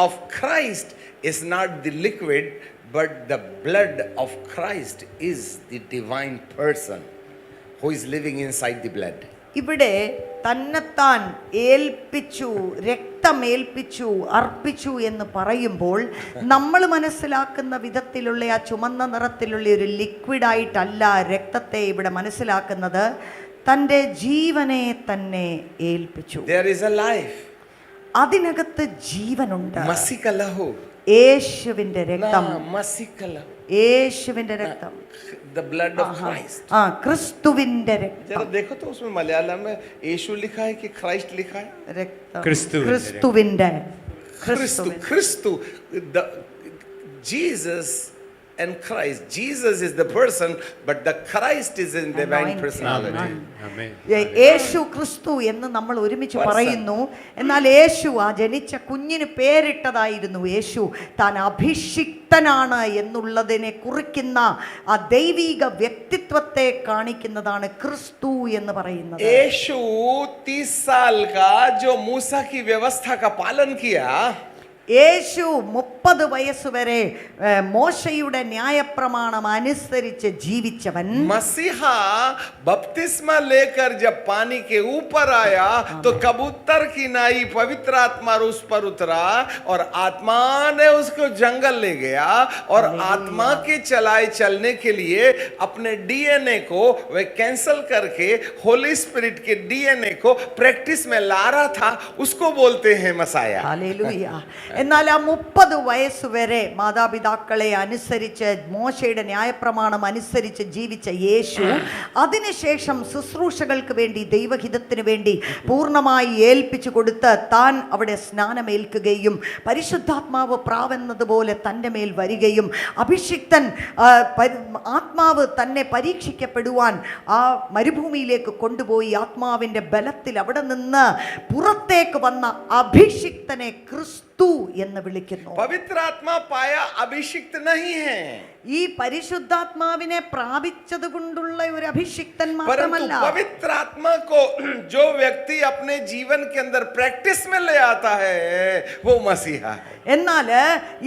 of Christ is not the liquid, but the blood of Christ is the divine person who is living inside the blood. ഇവിടെ തന്നെത്താൻ ഏൽപ്പിച്ചു, രക്തമേൽപ്പിച്ചു, അർപ്പിച്ചു എന്ന് പറയുമ്പോൾ നമ്മൾ മനസ്സിലാക്കുന്ന വിധത്തിലുള്ള ആ ചുമന്ന നിറത്തിലുള്ള ഒരു ലിക്വിഡായിട്ടല്ല രക്തത്തെ ഇവിടെ മനസ്സിലാക്കുന്നത്. തൻ്റെ ജീവനെ തന്നെ ഏൽപ്പിച്ചു. There is a life. അതിനകത്ത് ജീവനുണ്ട്. मसीह का लहू, യേശുവിന്റെ രക്തം, मसीह का लहू, യേശുവിന്റെ രക്തം, the blood of Christ. ക്രിസ്തുവിന്റെ രക്തം. जरा देखो तो उसमें मलयालम में यीशु लिखा है कि क्राइस्ट लिखा है? രക്തം ക്രിസ്തുവിന്റെ ക്രിസ്തുവിന്റെ Christu, the Jesus and Christ. Jesus is the person, but the Christ is in divine Anointed. personality. ആമേൻ. യേശു ക്രിസ്തു എന്ന് നമ്മൾ ഒരുമിച്ച് പറയുന്നു. എന്നാൽ യേശു ആ ജനിച്ച കുഞ്ഞിന് പേരിട്ടതായിരുന്നു യേശു. താൻ അഭിഷിക്തനാണ് എന്നുള്ളതിനെ കുറിക്കുന്ന ആ ദൈവിക വ്യക്തിത്വത്തെ കാണിക്കുന്നതാണ് ക്രിസ്തു എന്ന് പറയുന്നത്. यीशु 30 साल का जो मूसा की व्यवस्था का पालन किया, യേശു 30 വയസ്സുവരെ മോശയുടെ ന്യായപ്രമാണം അനുസരിച്ച് ജീവിച്ചവൻ. मसीहा बपतिस्मा लेकर जब पानी के ऊपर आया तो कबूतर की नाई पवित्र आत्मा उस पर उतरा और आत्मा ने उसको जंगल ले गया और आत्मा के चलाए चलने के लिए अपने डीएनए को वे कैंसल करके होली स्पिरिट के डीएनए को प्रैक्टिस में ला रहा था, उसको बोलते हैं मसाया। ഹല്ലേലൂയ. എന്നാൽ ആ 30 വയസ്സുവരെ മാതാപിതാക്കളെ അനുസരിച്ച് മോശയുടെ ന്യായപ്രമാണം അനുസരിച്ച് ജീവിച്ച യേശു അതിനുശേഷം ശുശ്രൂഷകൾക്ക് വേണ്ടി ദൈവഹിതത്തിന് വേണ്ടി പൂർണ്ണമായി ഏൽപ്പിച്ചു കൊടുത്ത് താൻ അവിടെ സ്നാനമേൽക്കുകയും പരിശുദ്ധാത്മാവ് പ്രാവെന്നതുപോലെ തൻ്റെ മേൽ വരികയും അഭിഷിക്തൻ ആത്മാവ് തന്നെ പരീക്ഷിക്കപ്പെടുവാൻ ആ മരുഭൂമിയിലേക്ക് കൊണ്ടുപോയി ആത്മാവിൻ്റെ ബലത്തിൽ അവിടെ നിന്ന് പുറത്തേക്ക് വന്ന അഭിഷിക്തനെ ക്രിസ്തു എന്ന് വിളിക്കുന്നു. पवित्र आत्मा पाया अभिषिक्त नहीं है, ഈ പരിശുദ്ധാത്മാവിനെ പ്രാപിച്ചത് കൊണ്ടുള്ള ഒരു അഭിഷിക്തൻ परंतु മാത്രമല്ല. पवित्र आत्मा को जो व्यक्ति अपने जीवन के अंदर प्रैक्टिस में ले आता है वो मसीहा है। എന്നാൽ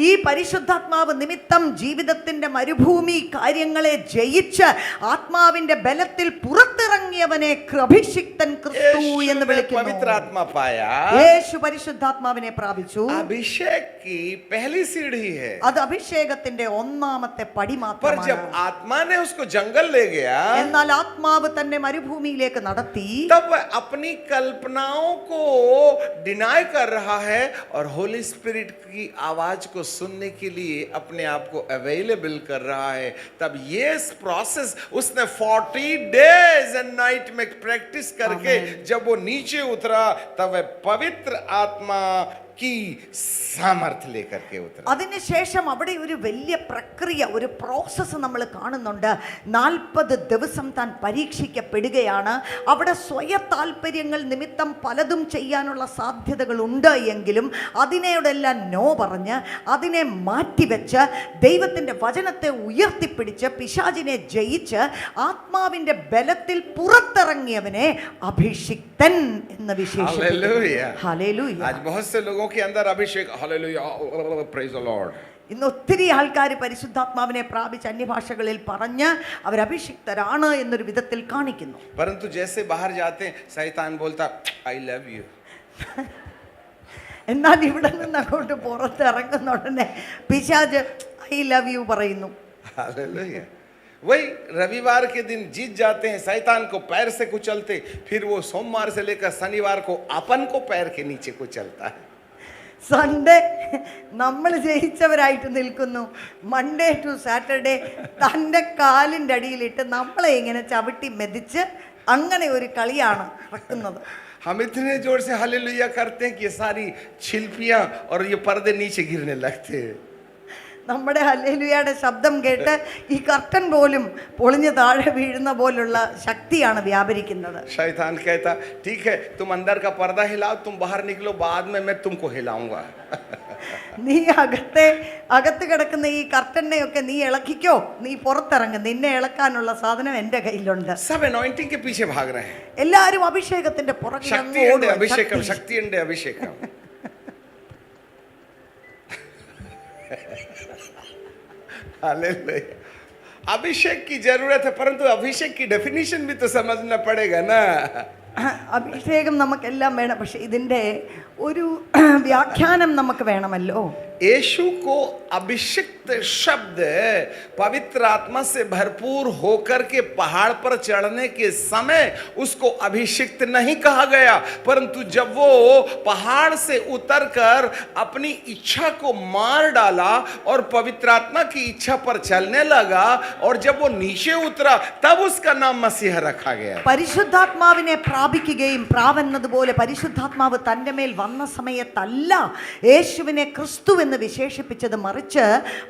ഈ പരിശുദ്ധാത്മാവ് നിമിത്തം ജീവിതത്തിന്റെ മരുഭൂമി കാര്യങ്ങളെ ജയിച്ച് ആത്മാവിന്റെ ബലത്തിൽ പുറത്തിറങ്ങിയവനെ അഭിഷിക്തൻ ക്രിസ്തു എന്ന് यीशु ने വിളിക്കുന്നു. पवित्र आत्मा पाया, യേശു പരിശുദ്ധാത്മാവിനെ പ്രാപിച്ചു. अभिषेक की पहली सीढ़ी है, അത് അഭിഷേകത്തിന്റെ ഒന്നാമത്തെ പടി पर മാത്രമാണ്. जब आत्मा ने उसको जंगल ले गया എന്നാൽ ആത്മാവ് തന്നെ മരുഭൂമിയിലേക്ക് നടത്തി. तब वह अपनी कल्पनाओं को डिनाई कर रहा है और होली स्पिरिट की आवाज को सुनने के लिए अपने आप को अवेलेबल कर रहा है। तब ये प्रोसेस उसने 40 डेज एंड नाइट में प्रैक्टिस करके जब वो नीचे उतरा तब वह पवित्र आत्मा की सामर्थ्य लेकर के उतरा। അതിനുശേഷം അവിടെ ഒരു വലിയ പ്രക്രിയ, ഒരു പ്രോസസ്സ് നമ്മൾ കാണുന്നുണ്ട്. 40 ദിവസം താൻ പരീക്ഷിക്കപ്പെടുകയാണ്. അവിടെ സ്വയ താല്പര്യങ്ങൾ നിമിത്തം പലതും ചെയ്യാനുള്ള സാധ്യതകളുണ്ട് എങ്കിലും അതിനോടെല്ലാം നോ പറഞ്ഞ് അതിനെ മാറ്റിവെച്ച് ദൈവത്തിൻ്റെ വചനത്തെ ഉയർത്തിപ്പിടിച്ച് പിശാചിനെ ജയിച്ച് ആത്മാവിൻ്റെ ബലത്തിൽ പുറത്തിറങ്ങിയവനെ അഭിഷിക്തൻ എന്ന് വിശേഷിപ്പിക്കുന്നു. ഹല്ലേലൂയ. आज बहुत से लोगों के अंदर अभिषेक, हालेलुया, प्रेज द लॉर्ड. ഇന്ന് ഒത്തിരി ആൾക്കാർ പരിശുദ്ധാത്മാവിനെ പ്രാപിച്ച് അന്യഭാഷകളിൽ പറഞ്ഞ് അവർ അഭിഷിക്തരാണ് എന്നൊരു വിധത്തിൽ കാണിക്കുന്നു. परंतु जैसे बाहर जाते शैतान बोलता आई लव यू. എന്നാൽ ഇവിടെ നിന്ന് അങ്ങോട്ട് പുറത്തിറങ്ങുന്ന ഉടനെ പിശാച് ഐ ലവ് യു പറയുന്നു. हालेलुया. वही रविवार के दिन जीत जाते हैं, शैतान को पैर से कुचलते, फिर वो सोमवार से लेकर शनिवार को अपन को पैर के नीचे कुचलता है. സൺഡേ നമ്മൾ ജയിച്ചവരായിട്ട് നിൽക്കുന്നു. മൺഡേ ടു സാറ്റർഡേ തൻ്റെ കാലിൻ്റെ അടിയിലിട്ട് നമ്മളെ ഇങ്ങനെ ചവിട്ടി മെതിച്ച് അങ്ങനെ ഒരു കളിയാണ് നടക്കുന്നത്. हम इतने जोर से हालेलुया करते हैं कि ये सारी छिलपियां और ये पर्दे नीचे गिरने लगते हैं. നമ്മുടെ ഹല്ലേലൂയയുടെ ശബ്ദം കേട്ട് ഈ കർട്ടൻ പോലും പൊളിഞ്ഞ് താഴെ വീഴുന്ന പോലുള്ള ശക്തിയാണ് വ്യാപരിക്കുന്നത്. शैतान कहता ठीक है तुम अंदर का पर्दा हिलाओ, तुम बाहर निकलो, बाद में मैं तुमको हिलाऊंगा. നീ അകത്ത് കിടക്കുന്ന ഈ കർട്ടനെയൊക്കെ നീ ഇളക്കിക്കോ, നീ പുറത്തിറങ്ങും, നിന്നെ ഇളക്കാനുള്ള സാധനം എൻ്റെ കയ്യിലുണ്ട്. सब अनॉइंटिंग के पीछे भाग रहे हैं. എല്ലാവരും അഭിഷേകത്തിന്റെ പുറകെ शक्ति अंडे अभिषेकम, शक्ति अंडे अभिषेकम. हालेलुया. अभिषेक की जरूरत है, परंतु अभिषेक की डेफिनेशन भी तो समझना पड़ेगा ना. അഭിഷേകം നമുക്കെല്ലാം വേണം, പക്ഷെ ഇതിൻ്റെ ഒരു വ്യാഖ്യാനം നമുക്ക് വേണമല്ലോ. यीशु को अभिषिक्त शब्द पवित्र आत्मा से भरपूर होकर के पहाड़ पर चढ़ने के समय उसको अभिषिक्त नहीं कहा गया, परंतु जब वो पहाड़ से उतरकर अपनी इच्छा को मार डाला और पवित्र आत्मा की इच्छा पर चलने लगा और जब वो नीचे उतरा तब उसका नाम मसीह रखा गया. പരിശുദ്ധാത്മാവിനെ പ്രാപിക്കുകയും പ്രാവെന്നതുപോലെ പരിശുദ്ധാത്മാവ് തൻ്റെ മേൽ വന്ന സമയത്തല്ല യേശുവിനെ ക്രിസ്തു എന്ന് വിശേഷിപ്പിച്ചത്, മറിച്ച്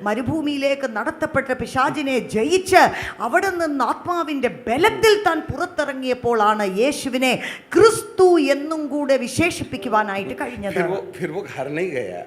മരുഭൂമിയിലേക്ക് നടത്തപ്പെട്ട പിശാചിനെ ജയിച്ച് അവിടെ നിന്ന് ആത്മാവിൻ്റെ ബലത്തിൽ താൻ പുറത്തിറങ്ങിയപ്പോഴാണ് യേശുവിനെ ക്രിസ്തു എന്നും കൂടെ വിശേഷിപ്പിക്കുവാനായിട്ട് കഴിഞ്ഞത്. फिर वो घर नहीं गया,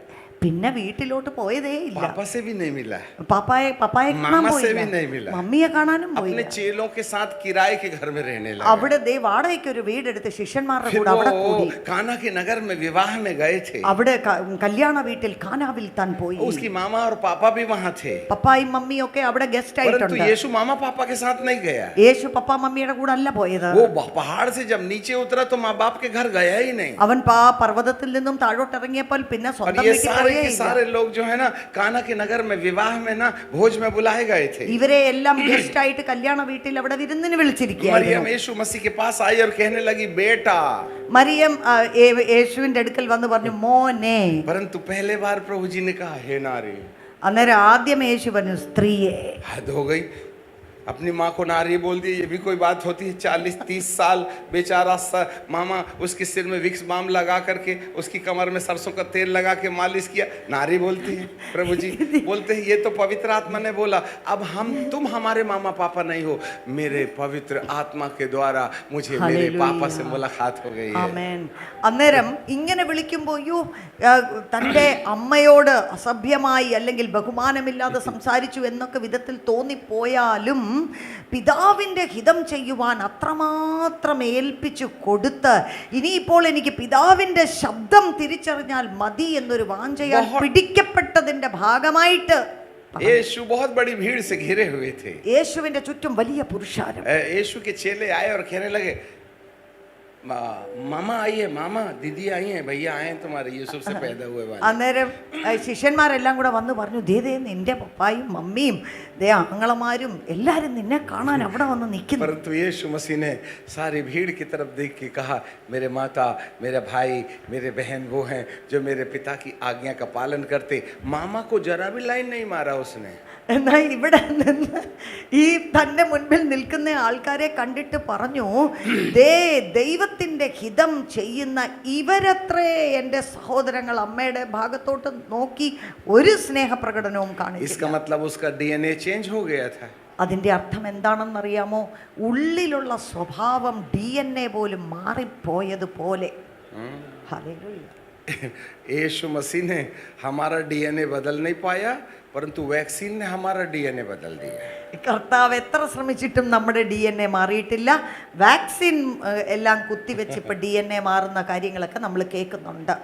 പിന്നെ വീട്ടിലോട്ട് പോയതേ ഇല്ല. पापा से भी नहीं मिला, പാപ്പായെ കാണാൻ मामा से भी പോയില്ല, नहीं मिला, മമ്മിയെ കാണാനും अपने പോയില്ല. चेलों के साथ किराए के घर में रहने लगा. അവിടെ വാടകയ്ക്ക് ഒരു വീടെടുത്ത് ശിഷ്യന്മാരുടെ फिर കൂടെ അവിടെ वो കൂടി. काना के नगर में विवाह में गए थे. അവിടെ കല്യാണ വീട്ടിൽ കാനാവിൽ താൻ പോയി. उसकी मामा और पापा भी वहां थे, പപ്പായും മമ്മിയും ഒക്കെ അവിടെ ഗസ്റ്റ് परंतु ആയിട്ടുണ്ട്. यीशु मामा पापा के साथ नहीं गया. യേശു പപ്പ മമ്മിയുടെ കൂടെ അല്ല പോയത്. वो पहाड़ से जब नीचे उतरा तो माँ बाप के घर गया ही नहीं. അവൻ പർവ്വതത്തിൽ നിന്നും താഴോട്ട് ഇറങ്ങിയപ്പോൾ പിന്നെ और സ്വന്തം ये വീട്ടിൽ सारे പോയേ के ഇല്ല. सारे लोग जो है ना काना के नगर में विवाह में ना भोज में बुलाए गए थे. ഇവരെ എല്ലാം ഗസ്റ്റ് ആയിട്ട് കല്യാണ വീട്ടിൽ അവിടെ വിരുന്നിന് मरियम വിളിച്ചിരിക്കുകയായിരുന്നു. यीशु मसीह के पास आई और कहने लगी बेटा, മറിയം യേശുവിന്റെ അടുക്കൽ വന്ന് പറഞ്ഞു മോനെ. परंतु पहले बार प्रभु जी ने कहा हे नारी. അന്നേരം ആദ്യം യേശു പറഞ്ഞു സ്ത്രീയെ. हद हो गई, अपनी माँ को नारी बोल दी, ये भी कोई बात होती है? 40-30 साल बेचारा मामा उसके सिर में विक्स बाम लगा करके उसकी कमर में सरसों का तेल लगा के मालिश किया, नारी बोलती है? प्रभु जी बोलते हैं ये तो पवित्र आत्मा ने बोला, अब तुम हमारे मामा पापा नहीं हो, मेरे पवित्र आत्मा के द्वारा मुझे मेरे पापा से मुलाकात हो गई है. ആമേൻ. അന്നേരം ഇങ്ങനെ വിളിക്കുമ്പോൾ തൻ്റെ അമ്മയോട് അസഭ്യമായി അല്ലെങ്കിൽ ബഹുമാനമില്ലാതെ സംസാരിച്ചു എന്നൊക്കെ വിധത്തിൽ തോന്നിപ്പോയാലും പിതാവിൻ്റെ ഹിതം ചെയ്യുവാൻ അത്രമാത്രം ഏൽപ്പിച്ചു കൊടുത്ത് ഇനിയിപ്പോൾ എനിക്ക് പിതാവിൻ്റെ ശബ്ദം തിരിച്ചറിഞ്ഞാൽ മതി എന്നൊരു വാഞ്ചയാൽ പിടിക്കപ്പെട്ടതിൻ്റെ ഭാഗമായിട്ട് यीशु बहुत बड़ी भीड़ से घिरे हुए थे. യേശുവിൻ്റെ ചുറ്റും വലിയ പുരുഷാരം. यीशु के चेले आए और कहने लगे मामा आई है, मामा दीदी आई है, भैया आए हैं तुम्हारे यूसुफ से पैदा हुए वाले. അന്നേരം ശിഷ്യന്മാരെല്ലാം കൂടെ വന്ന് പറഞ്ഞു ദേ നിന്റെ പപ്പായും മമ്മിയും ദേ ആങ്ങളമാരും എല്ലാരും നിന്നെ കാണാൻ അവിടെ വന്ന് നിൽക്കുന്നു. परंतु यीशु मसीह ने सारी भीड़ की तरफ देख के कहा मेरे माता, मेरे भाई, मेरे बहन वो हैं जो मेरे पिता की आज्ञा का पालन करते. मामा को जरा भी लाइन नहीं मारा उसने. എന്നാൽ ഇവിടെ നിന്ന് ഈ തൻ്റെ മുൻപിൽ നിൽക്കുന്ന ആൾക്കാരെ കണ്ടിട്ട് പറഞ്ഞു ദേ ദൈവ ദൈവത്തിൻ്റെ ഹിതം ചെയ്യുന്ന ഇവരത്രേ എൻ്റെ സഹോദരങ്ങൾ അമ്മയുടെ ഭാഗത്തോട്ട് നോക്കി ഒരു സ്നേഹപ്രകടനവും इसका കാണിച്ചില്ല. मतलब उसका डीएनए चेंज हो गया था. അതിൻ്റെ അർത്ഥം എന്താണെന്നറിയാമോ? ഉള്ളിലുള്ള സ്വഭാവം DNA പോലും മാറിപ്പോയതുപോലെ. ഹല്ലേലൂയ. यीशु मसीह ने हमारा डीएनए बदल नहीं पाया, परंतु वैक्सीन ने हमारा डीएनए बदल दिया. കർത്താവ് എത്ര ശ്രമിച്ചിട്ടും നമ്മുടെ DNA മാറിയിട്ടില്ല. വാക്സിൻ എല്ലാം കുത്തിവെച്ച് ഇപ്പം DNA മാറുന്ന കാര്യങ്ങളൊക്കെ നമ്മൾ കേൾക്കുന്നുണ്ട്.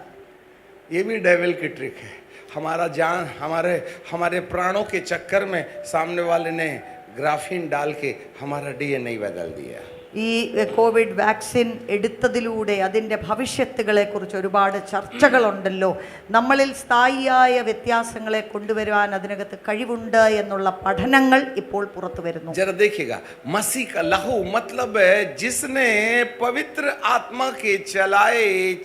ये भी डेविल की ट्रिक है. हमारा जान हमारे प्राणों के चक्कर में सामने वाले ने ग्राफीन डाल के हमारा डीएनए बदल दिया. ഈ കോവിഡ് വാക്സിൻ എടുത്തതിലൂടെ അതിൻ്റെ ഭവിഷ്യത്തുകളെക്കുറിച്ച് ഒരുപാട് ചർച്ചകളുണ്ടല്ലോ. നമ്മളിൽ സ്ഥായിയായ വ്യത്യാസങ്ങളെ കൊണ്ടുവരുവാൻ അതിനകത്ത് കഴിവുണ്ട് എന്നുള്ള പഠനങ്ങൾ ഇപ്പോൾ പുറത്തു വരുന്നു. जरा देखिएगा, मसीह का लहू मतलब है जिसने पवित्र आत्मा के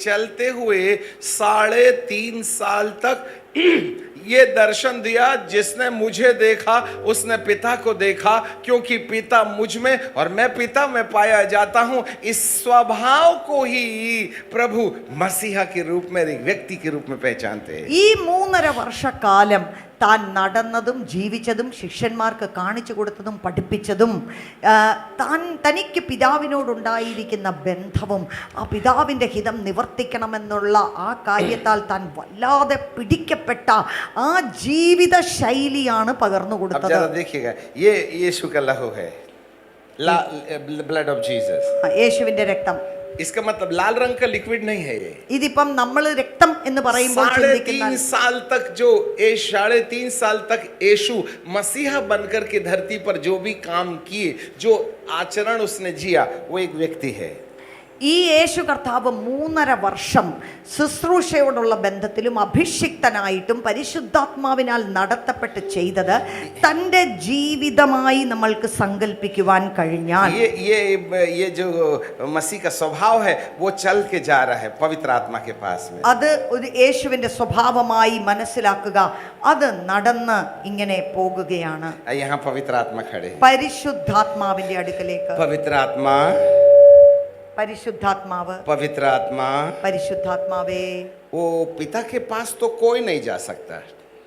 चलते हुए 3.5 साल तक ये दर्शन दिया. जिसने मुझे देखा उसने पिता को देखा, क्योंकि पिता मुझ में और मैं पिता में पाया जाता हूं. इस स्वभाव को ही प्रभु मसीहा के रूप में, एक व्यक्ति के रूप में पहचानते हैं. ഈ 3.5 വർഷക്കാലം താൻ നടന്നതും ജീവിച്ചതും ശിഷ്യന്മാർക്ക് കാണിച്ചു കൊടുത്തതും പഠിപ്പിച്ചതും തനിക്ക് പിതാവിനോടുണ്ടായിരിക്കുന്ന ബന്ധവും ആ പിതാവിൻ്റെ ഹിതം നിവർത്തിക്കണമെന്നുള്ള ആ കാര്യത്താൽ താൻ വല്ലാതെ പിടിക്കപ്പെട്ട ആ ജീവിത ശൈലിയാണ് പകർന്നു अब കൊടുത്തത്. जरा देखिएगा, ये यीशु का लहू है, ब्लड ऑफ जीसस. യേശുവിൻ്റെ രക്തം. इसका मतलब लाल रंग का लिक्विड नहीं है ये. ഇതിപ്പം നമ്മൾ രക്തം എന്ന് പറയുമ്പോൾ 3.5 साल तक 3.5 साल तक यीशु मसीहा बनकर के धरती पर जो भी काम किए, जो आचरण उसने जिया, वो एक व्यक्ति है. ഈ യേശു കർത്താവ് 3.5 വർഷം ശുശ്രൂഷയോടുള്ള ബന്ധത്തിലും അഭിഷിക്തനായിട്ടും പരിശുദ്ധാത്മാവിനാൽ നടത്തപ്പെട്ട് ചെയ്തത് തൻ്റെ ജീവിതമായി നമ്മൾക്ക് സങ്കല്പിക്കുവാൻ കഴിഞ്ഞാൽ ये जो मसीह का स्वभाव है वो चल के जा रहा है पवित्र आत्मा के पास में. അത് ഒരു യേശുവിൻ്റെ സ്വഭാവമായി മനസ്സിലാക്കുക. അത് നടന്ന് ഇങ്ങനെ പോകുകയാണ്. यहाँ पवित्र आत्मा खड़े. പരിശുദ്ധാത്മാവിൻ്റെ അടുക്കലേക്ക്. पवित्र आत्मा, പരിശുദ്ധാത്മാവ്, पवित्र आत्मा. പരിശുദ്ധാത്മാവേ. वो पिता के पास तो कोई नहीं जा सकता,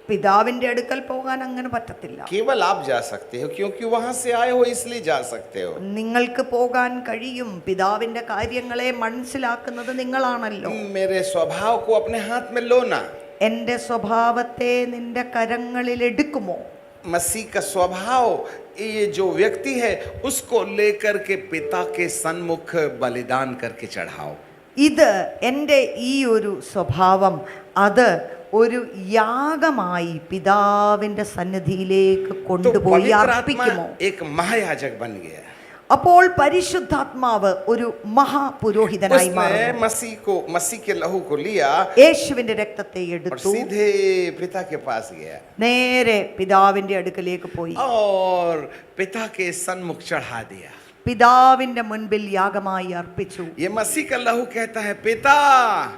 പിതാവിൻ്റെ അടുക്കൽ പോകാൻ അങ്ങനെ പറ്റത്തില്ല. केवल आप जा सकते हो, क्योंकि वहां से आए हो इसलिए जा सकते हो. നിങ്ങൾക്ക് പോകാൻ കഴിയും. പിതാവിൻ്റെ കാര്യങ്ങളെ മനസ്സിലാക്കുന്നത് നിങ്ങളാണല്ലോ. मेरे स्वभाव को अपने हाथ में लो ना. എൻ്റെ സ്വഭാവത്തെ നിന്റെ കരങ്ങളിൽ എടുക്കുമോ? मसीह का स्वभाव, ये जो व्यक्ति है उसको लेकर के पिता के सन्मुख बलिदान करके चढ़ाओ. ഇത് എൻ്റെ ഈ ഒരു സ്വഭാവം അത് ഒരു യാഗമായി പിതാവിൻ്റെ സന്നിധിയിലേക്ക് तो കൊണ്ടുപോയി पवित्र आत्मा അർപ്പിക്കുമോ? एक महायाजक बन गया. അപ്പോൾ പരിശുദ്ധാത്മാവ് ഒരു മഹാപുരോഹിതനായി उसने മാറുന്നു. मसीह के लहू को लिया യേശുവിൻ്റെ രക്തത്തെ और എടുത്തു, सीधे पिता के पास गया നേരെ പിതാവിൻ്റെ അടുക്കലേക്ക് പോയി और पिता के सन्मुख चढ़ा दिया. പിതാവിൻ്റെ മുൻപിൽ യാഗമായി അർപ്പിച്ചു. ये मसीह का लहू कहता है, पिता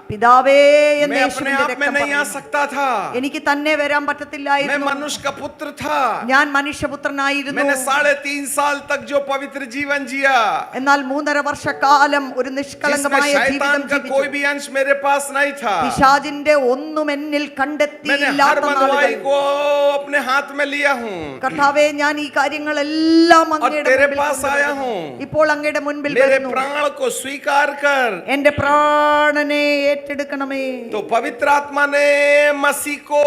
പിതാവേ എന്ന് मैं अपने യേശുവിന്റെ आप में രക്തം नहीं आ പറയുന്നു. सकता था, എനിക്ക് തന്നെ വരാൻ मैं പറ്റത്തില്ലായിരുന്നു. मनुष्य का पुत्र था. ഞാൻ മനുഷ്യപുത്രനായിരുന്നു. मैंने 3.5 साल तक जो पवित्र जीवन जिया, എന്നാൽ 3.5 വർഷക്കാലം ഒരു जिसमें നിഷ്കളങ്കമായ शैतान ജീവിതം का ജീവിച്ചു. कोई भी अंश मेरे पास नहीं था. പിശാചിന്റെ ഒന്നും എന്നിൽ मैंने हर കണ്ടെത്തിയില്ലാത്ത बंधुआई നാളുകൾ. को अपने हाथ में लिया हूँ കർത്താവേ, ഞാൻ ഈ കാര്യങ്ങളെല്ലാം और അങ്ങയുടെ तेरे മുൻപിൽ पास आया കൊണ്ടുവരുന്നു. हूँ. ഇപ്പോൾ അങ്ങയുടെ മുൻപിൽ मेरे വരുന്നു. प्राण को स्वीकार कर. എന്റെ പ്രാണനെ ഏറ്റെടുക്കണമേ. तो पवित्र आत्मा ने मसीह को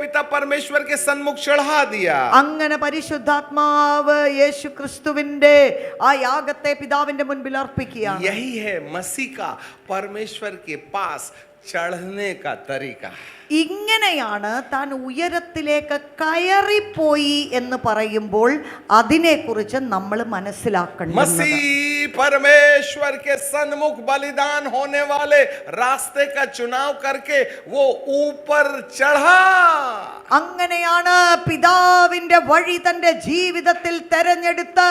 पिता परमेश्वर के सन्मुख चढ़ा दिया. അങ്ങനെ പരിശുദ്ധാത്മാവ് യേശു ക്രിസ്തുവിന്റെ ആ യാഗത്തെ പിതാവിന്റെ മുൻപിൽ അർപ്പിക്കുകയാണ്. यही है मसीह का परमेश्वर के पास चढ़ने का तरीका. ഇങ്ങനെയാണ് താൻ ഉയരത്തിലേക്ക് കയറിപ്പോയി എന്ന് പറയുമ്പോൾ അതിനെക്കുറിച്ച് നമ്മൾ മനസ്സിലാക്കേണ്ടത്. मसीह परमेश्वर के सन्मुख बलिदान होने वाले रास्ते का चुनाव करके वो ऊपर चढ़ा. അങ്ങനെയാണ് പിതാവിന്റെ വഴി തന്റെ ജീവിതത്തിൽ തെരഞ്ഞെടുത്ത്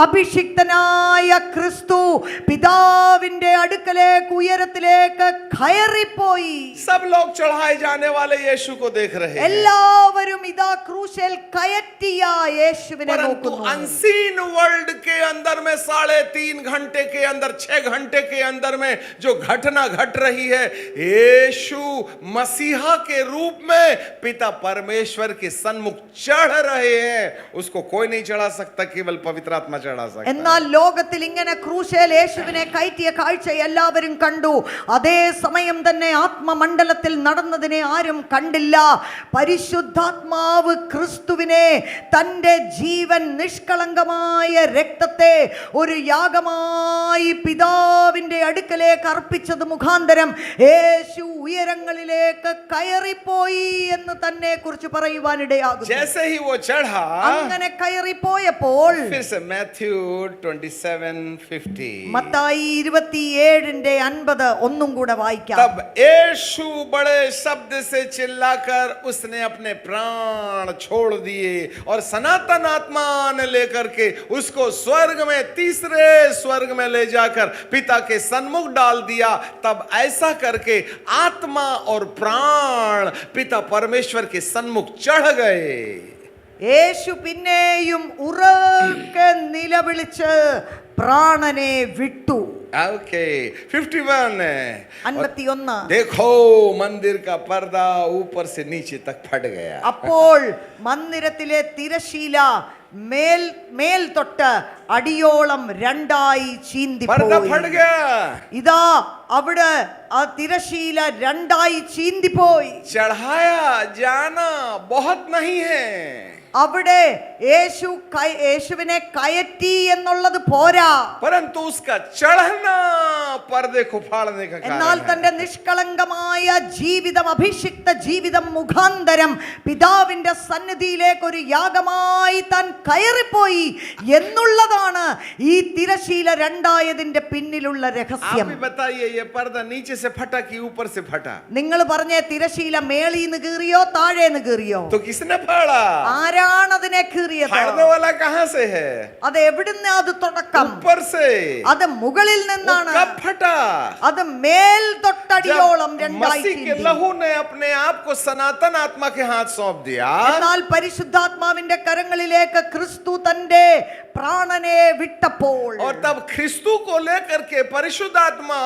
അഭിഷിക്തനായ ക്രിസ്തു പിതാവിന്റെ അടുക്കലേക്ക് ഉയരത്തിലേക്ക് കയറിപ്പോയി. सब लोग चढ़ाए जाने वाले यीशु को देख रहे हैं, എല്ലാവരും ഇതാ ക്രൂശിൽ കയറ്റിയ യേശുവിനെ परंतु നോക്കുന്നു. अनसीन वर्ल्ड के अंदर में 3.5 घंटे के अंदर 6 घंटे के अंदर में जो घटना घट रही है, यीशु मसीहा के रूप में पिता परमेश्वर के सन्मुख चढ़ रहे हैं। उसको कोई नहीं चढ़ा सकता, केवल पवित्र आत्मा चढ़ा सकता है। എന്നാൽ ലോകത്തിൽ ഇങ്ങനെ ക്രൂശേൽ യേശുവിനെ കയറ്റിയ കാഴ്ച എല്ലാവരും കണ്ടു. അതേ സമയം തന്നെ ആത്മമണ്ഡലത്തിൽ നടന്നതിനെ ആരും കണ്ടില്ല. പരിശുദ്ധാത്മാവ് ക്രിസ്തുവിനെ, തൻ്റെ ജീവൻ, നിഷ്കളങ്കമായ രക്തത്തെ ഒരു യാഗമായി പിതാവിന്റെ അടുക്കലേക്ക് അർപ്പിച്ചത് മുഖാന്തരം യേശു ഉയരങ്ങളിലേക്ക് കയറിപ്പോയി എന്ന് തന്നെ കുറിച്ച് പറയുവാനിടയാകുന്നു. जैसे ही वो चढ़ा, അങ്ങനെ കയറിപ്പോയപ്പോൾ फिर से मैथ्यू 27:50, മത്തായി 27:50 ഒന്നും കൂടെ വായിക്കാം. तब यीशु बड़े शब्द से चिल्लाकर उसने अपने प्राण छोड़ दिए और सनातन आत्मा ने लेकर के उसको स्वर्ग में, तीसरे स्वर्ग में ले जाकर पिता के सन्मुख डाल दिया। तब ऐसा करके आत्मा और प्राण पिता परमेश्वर के सन्मुख चढ़ गए। യേശു പിന്നെയും ഉറക്കെ നിലവിളിച്ച് പ്രാണനെ വിട്ടു. ओके 51, 51. देखो मंदिर का पर्दा ऊपर से नीचे तक फट गया। അപ്പോൾ മന്ദിരത്തിലെ തിരശീല മേൽ തൊട്ട് അടിയോളം രണ്ടായി पर्दा ചീന്തിപ്പോയി. फट गया। ഇതാ അവിടെ ആ തിരശീല രണ്ടായി ചീന്തിപ്പോയി. चढ़ाया जाना बहुत नहीं है, അവിടെ യേശുവിനെ കയറ്റി എന്നുള്ളത് പോരാ, परंतु उसका चढ़ना पर्दे को फाड़ने का എന്നാൽ कारण തന്റെ है। നിഷ്കളങ്കമായ ജീവിതം, അഭിഷിക്ത ജീവിതം മുഖാന്തരം പിതാവിന്റെ സന്നിധിയിലേക്ക് ഒരു യാഗമായി താൻ കയറിപ്പോയി എന്നുള്ളതാണ് ഈ തിരശീല രണ്ടായതിന്റെ പിന്നിലുള്ള आप രഹസ്യം. ही बताइए, ये पर्दा नीचे से फटा कि ऊपर से फटा? നിങ്ങൾ പറഞ്ഞ തിരശീല മേളീന്ന് കീറിയോ താഴേന്ന് കീറിയോ? तो किसने फाड़ा? ആരാണ് അതിനെ കീറിയത്? फाड़ने वाला कहाँ से है? അത് എവിടുന്ന്? അത് തുടക്കം ऊपर से। അത് മുകളിൽ वो നിന്നാണ്. कब फटा? അത് മേൽ തൊട്ടടിയോളം जब രണ്ടായി मसीह के ചീന്തി. लहू ने अपने आप को सनातन आत्मा के हाथ सौंप दिया, എന്നാൽ പരിശുദ്ധാത്മാവിന്റെ കരങ്ങളിലേക്ക് ക്രിസ്തു തന്റെ പ്രാണനെ വിട്ടപ്പോൾ, और तब ख्रिस्तु को लेकर के परिशुद्ध आत्मा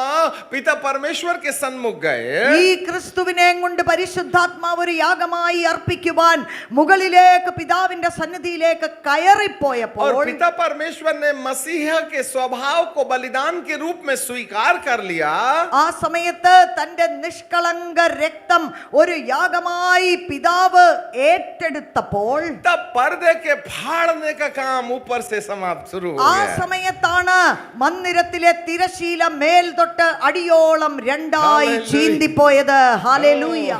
पिता परमेश्वर के सन्मुख गए, ഈ ക്രിസ്തുവിനെ കൊണ്ട് പരിശുദ്ധാത്മാവ് ഒരു യാഗമായി അർപ്പിക്കുവാൻ മുകളിലേക്ക് പിതാവിന്റെ സന്നിധിയിലേക്ക് और കയറിപ്പോയപ്പോൾ, पिता परमेश्वर ने मसीह के स्वभाव को बलिदान के रूप में स्वीकार कर लिया। ആ സമയത്ത് തന്റെ നിഷ്കളങ്ക രക്തം ഒരു യാഗമായി പിതാവ് ഏറ്റെടുത്തപ്പോൾ, तब पर्दे के फाड़ने का काम ऊपर से समाप्त शुरू हो ആ गया। സമയത്താണ് മന്ദിരത്തിലെ തിരശീല മേൽ തൊട്ട് അടിയോളം രണ്ടായി Hallelujah. ചീന്തിപ്പോയത്. ഹല്ലേലൂയ,